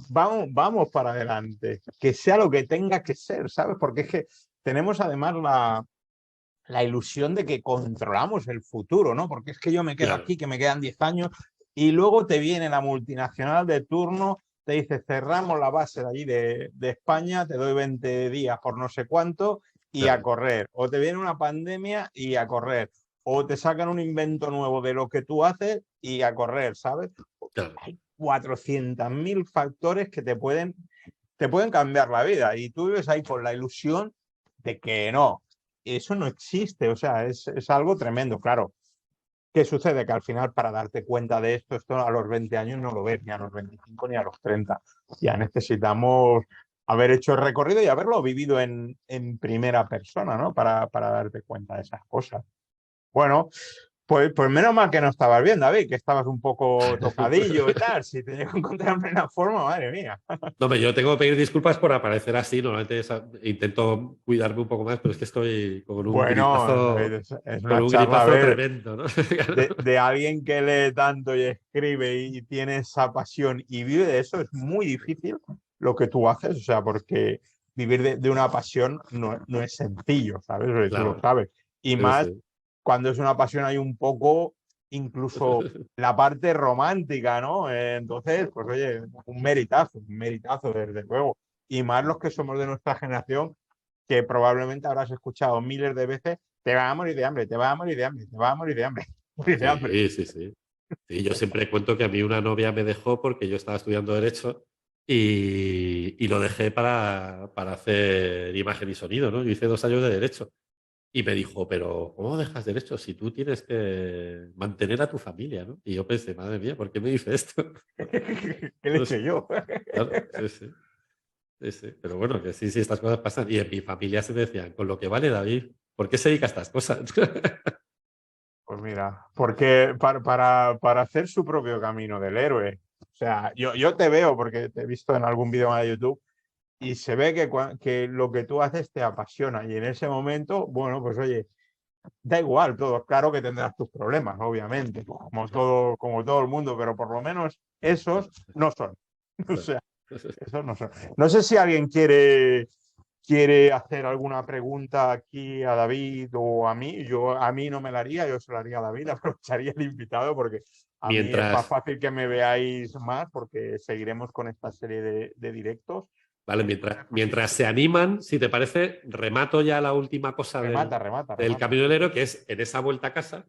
vamos para adelante, que sea lo que tenga que ser, ¿sabes? Porque es que tenemos además la ilusión de que controlamos el futuro, ¿no? Porque es que yo me quedo claro, aquí, que me quedan 10 años, y luego te viene la multinacional de turno, te dice, cerramos la base de allí de España, te doy 20 días por no sé cuánto, y a claro, correr. O te viene una pandemia y a correr. O te sacan un invento nuevo de lo que tú haces y a correr, ¿sabes? claro. Hay 400.000 factores que te pueden cambiar la vida y tú vives ahí con la ilusión de que no, eso no existe, o sea, es algo tremendo, claro. ¿Qué sucede? Que al final para darte cuenta de esto a los 20 años no lo ves, ni a los 25 ni a los 30. Ya necesitamos haber hecho el recorrido y haberlo vivido en primera persona, ¿no? Para darte cuenta de esas cosas. Bueno, pues menos mal que no estabas bien, David, que estabas un poco tocadillo y tal. Si te llego a encontrar en plena forma, madre mía. No, hombre, yo tengo que pedir disculpas por aparecer así. Normalmente intento cuidarme un poco más, pero es que estoy Bueno, David, es con una un charla, a gripazo ver, tremendo, ¿no? de alguien que lee tanto y escribe y tiene esa pasión y vive de eso, es muy difícil lo que tú haces, o sea, porque vivir de una pasión no es sencillo, ¿sabes? Porque tú lo Claro, sabes. Y sí, más sí. cuando es una pasión hay un poco, incluso la parte romántica, ¿no? Entonces, pues oye, un meritazo desde luego. Y más los que somos de nuestra generación, que probablemente habrás escuchado miles de veces te vas a morir de hambre, te vas a morir de hambre, te vas a morir de hambre, morir de hambre. Sí, sí, sí. Sí, yo siempre cuento que a mí una novia me dejó porque yo estaba estudiando Derecho y lo dejé para hacer imagen y sonido, ¿no? Yo hice 2 años de Derecho y me dijo, pero ¿cómo dejas Derecho si tú tienes que mantener a tu familia, ¿no? Y yo pensé, madre mía, ¿por qué me dice esto? ¿Qué le No he sé, hecho yo? claro, sí, sí, sí, sí. Pero bueno, que sí, sí, estas cosas pasan. Y en mi familia se me decían, con lo que vale David, ¿por qué se dedica a estas cosas? Pues mira, porque para hacer su propio camino del héroe, o sea, yo te veo porque te he visto en algún vídeo de YouTube y se ve que lo que tú haces te apasiona y en ese momento, bueno, pues oye, da igual todo, claro que tendrás tus problemas, obviamente, como todo el mundo, pero por lo menos esos no son. O sea, esos no son. No sé si alguien quiere hacer alguna pregunta aquí a David o a mí. A mí no me la haría, yo se la haría a David, aprovecharía el invitado porque a mí es más Mientras, fácil que me veáis más porque seguiremos con esta serie de directos. vale, mientras se animan, si te parece, remato ya la última cosa Remata, del, remata, del remata. camino del héroe, que es en esa vuelta a casa,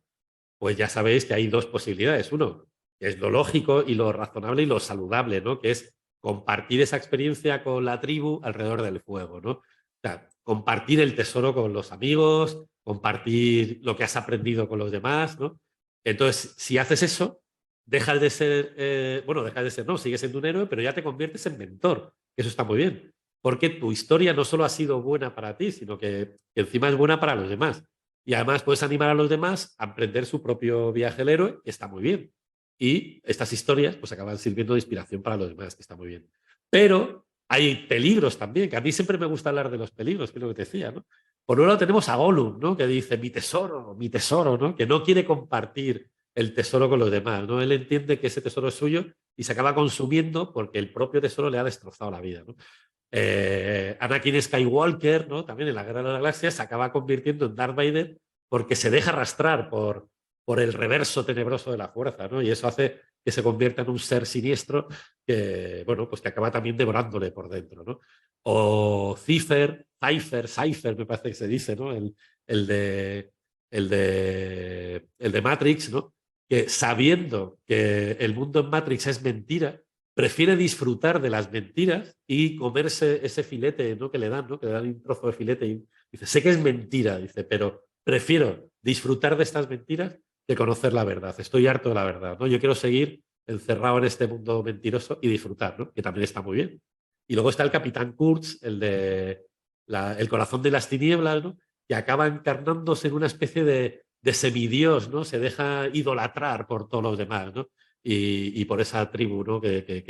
pues ya sabéis que hay dos posibilidades. Uno, que es lo lógico y lo razonable y lo saludable, ¿no? Que es compartir esa experiencia con la tribu alrededor del fuego, ¿no? O sea, compartir el tesoro con los amigos, compartir lo que has aprendido con los demás, ¿no? Entonces, si haces eso, dejas de ser, bueno, dejas de ser, no, sigues siendo un héroe, pero ya te conviertes en mentor. Eso está muy bien. Porque tu historia no solo ha sido buena para ti, sino que encima es buena para los demás. Y además puedes animar a los demás a emprender su propio viaje al héroe, que está muy bien. Y estas historias pues acaban sirviendo de inspiración para los demás, que está muy bien. Pero hay peligros también, que a mí siempre me gusta hablar de los peligros, que es lo que te decía, ¿no? Por un lado tenemos a Gollum, ¿no? Que dice, mi tesoro, ¿no? Que no quiere compartir el tesoro con los demás, ¿no? Él entiende que ese tesoro es suyo y se acaba consumiendo porque el propio tesoro le ha destrozado la vida, ¿no? Anakin Skywalker, ¿no? También en la Guerra de la Galaxia se acaba convirtiendo en Darth Vader porque se deja arrastrar por el reverso tenebroso de la fuerza, ¿no? Y eso hace que se convierta en un ser siniestro que, bueno, pues que acaba también devorándole por dentro, ¿no? O Cypher, me parece que se dice, ¿no? El de, el de Matrix, ¿no? Que sabiendo que el mundo en Matrix es mentira, prefiere disfrutar de las mentiras y comerse ese filete, ¿no? Que le dan, ¿no? Que le dan un trozo de filete y dice, sé que es mentira, dice, pero prefiero disfrutar de estas mentiras que conocer la verdad. Estoy harto de la verdad, ¿no? Yo quiero seguir encerrado en este mundo mentiroso y disfrutar, ¿no? Que también está muy bien. Y luego está el Capitán Kurtz, el de el corazón de las tinieblas, ¿no? Que acaba encarnándose en una especie de semidios, ¿no? Se deja idolatrar por todos los demás, ¿no? Y por esa tribu, ¿no? Que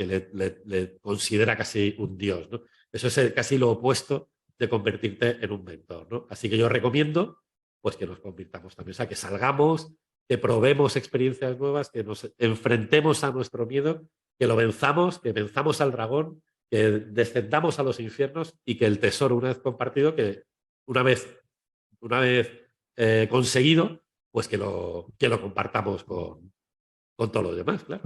le considera casi un dios, ¿no? Eso es casi lo opuesto de convertirte en un mentor, ¿no? Así que yo recomiendo pues que nos convirtamos también, o sea, que salgamos, que probemos experiencias nuevas, que nos enfrentemos a nuestro miedo, que lo venzamos, que venzamos al dragón, que descendamos a los infiernos y que el tesoro, una vez compartido, que una vez, una vez conseguido, pues que lo compartamos con todos los demás, claro.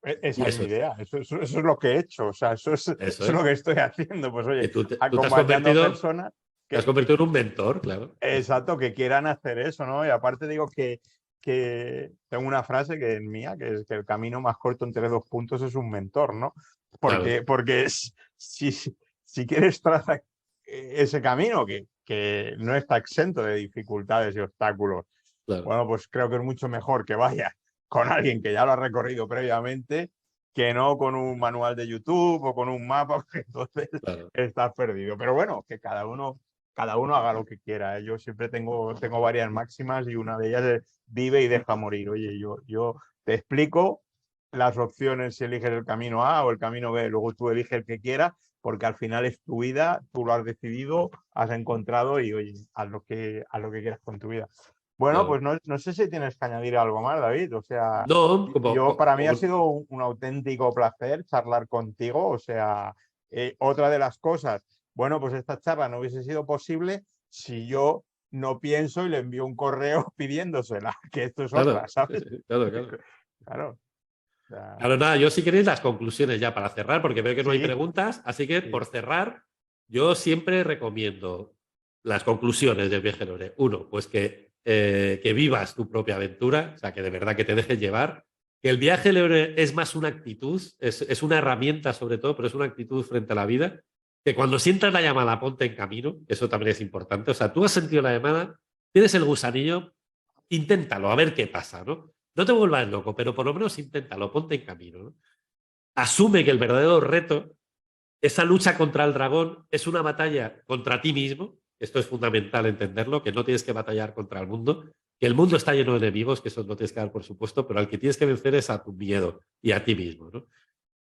Esa Y es mi eso es, idea, eso es lo que he hecho, o sea, eso eso es lo es. que estoy haciendo, pues Que oye, tú acompañando a personas te has que, convertido en un mentor, claro. exacto, que quieran hacer eso, ¿no? Y aparte digo que tengo una frase que es mía, que es que el camino más corto entre dos puntos es un mentor, ¿no? Claro, Porque si quieres trazar ese camino que no está exento de dificultades y obstáculos, claro, bueno, pues creo que es mucho mejor que vaya con alguien que ya lo ha recorrido previamente que no con un manual de YouTube o con un mapa, porque entonces claro. estás perdido. Pero bueno, que cada uno haga lo que quiera. ¿Eh? Yo siempre tengo varias máximas y una de ellas es vive y deja morir. Oye, yo te explico las opciones si eliges el camino A o el camino B, luego tú eliges el que quieras, porque al final es tu vida, tú lo has decidido, has encontrado y oye, haz lo que quieras con tu vida. Bueno, pues Claro. no sé si tienes que añadir algo más, David. O sea, No, para mí ha sido un auténtico placer charlar contigo. O sea, otra de las cosas, bueno, pues esta charla no hubiese sido posible si yo no pienso y le envío un correo pidiéndosela, que esto es otra, claro, ¿sabes? claro, claro. Claro. O sea, Claro, nada, yo si queréis las conclusiones ya para cerrar, porque veo que no hay sí, preguntas, así que sí, por cerrar, yo siempre recomiendo las conclusiones del viaje del héroe. Uno, pues que vivas tu propia aventura, o sea, que de verdad que te dejes llevar. Que el viaje del héroe es más una actitud, es una herramienta sobre todo, pero es una actitud frente a la vida. Que cuando sientas la llamada, ponte en camino, eso también es importante. O sea, tú has sentido la llamada, tienes el gusanillo, inténtalo, a ver qué pasa, ¿no? No te vuelvas loco, pero por lo menos inténtalo, ponte en camino, ¿no? Asume que el verdadero reto, esa lucha contra el dragón, es una batalla contra ti mismo. Esto es fundamental entenderlo, que no tienes que batallar contra el mundo, que el mundo está lleno de enemigos, que eso no tienes que dar por supuesto, pero al que tienes que vencer es a tu miedo y a ti mismo, ¿no?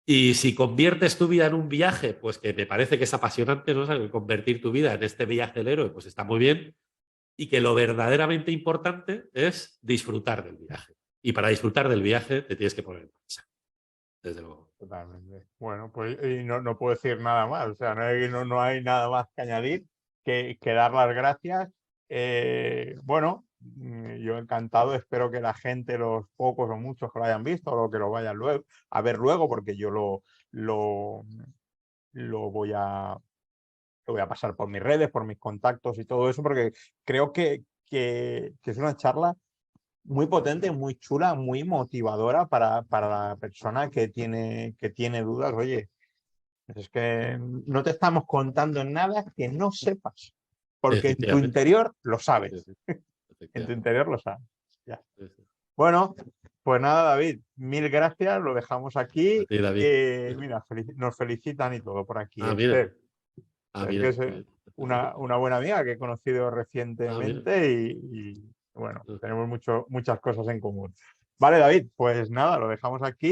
Y si conviertes tu vida en un viaje, pues que me parece que es apasionante, ¿no? O sea, que convertir tu vida en este viaje del héroe, pues está muy bien. Y que lo verdaderamente importante es disfrutar del viaje. Y para disfrutar del viaje te tienes que poner en marcha, desde luego. Totalmente. Bueno, pues y no puedo decir nada más, o sea, no hay nada más que añadir que dar las gracias. Bueno, yo encantado, espero que la gente, los pocos o muchos que lo hayan visto, o que lo vayan luego, a ver luego, porque yo lo, lo voy a pasar por mis redes, por mis contactos y todo eso, porque creo que es una charla muy potente, muy chula, muy motivadora para la persona que tiene dudas. Oye, es que no te estamos contando nada que no sepas, porque en tu Efectivamente. interior lo sabes. Sí, En tu efectivamente. interior lo sabes. Ya. Sí, sí. Bueno, pues nada, David, mil gracias, lo dejamos A aquí. ti, David. Mira, nos felicitan y todo por aquí. Ah, mira. Esther, Ah, que mira. es una buena amiga que he conocido Ah, mira. recientemente bueno, tenemos muchas cosas en común. Vale, David, pues nada, lo dejamos aquí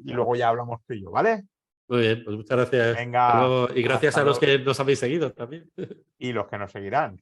y luego ya hablamos tú y yo, ¿vale? Muy bien, pues muchas gracias. Hasta Venga, luego. Y gracias hasta a los luego. que nos habéis seguido también. Y los que nos seguirán.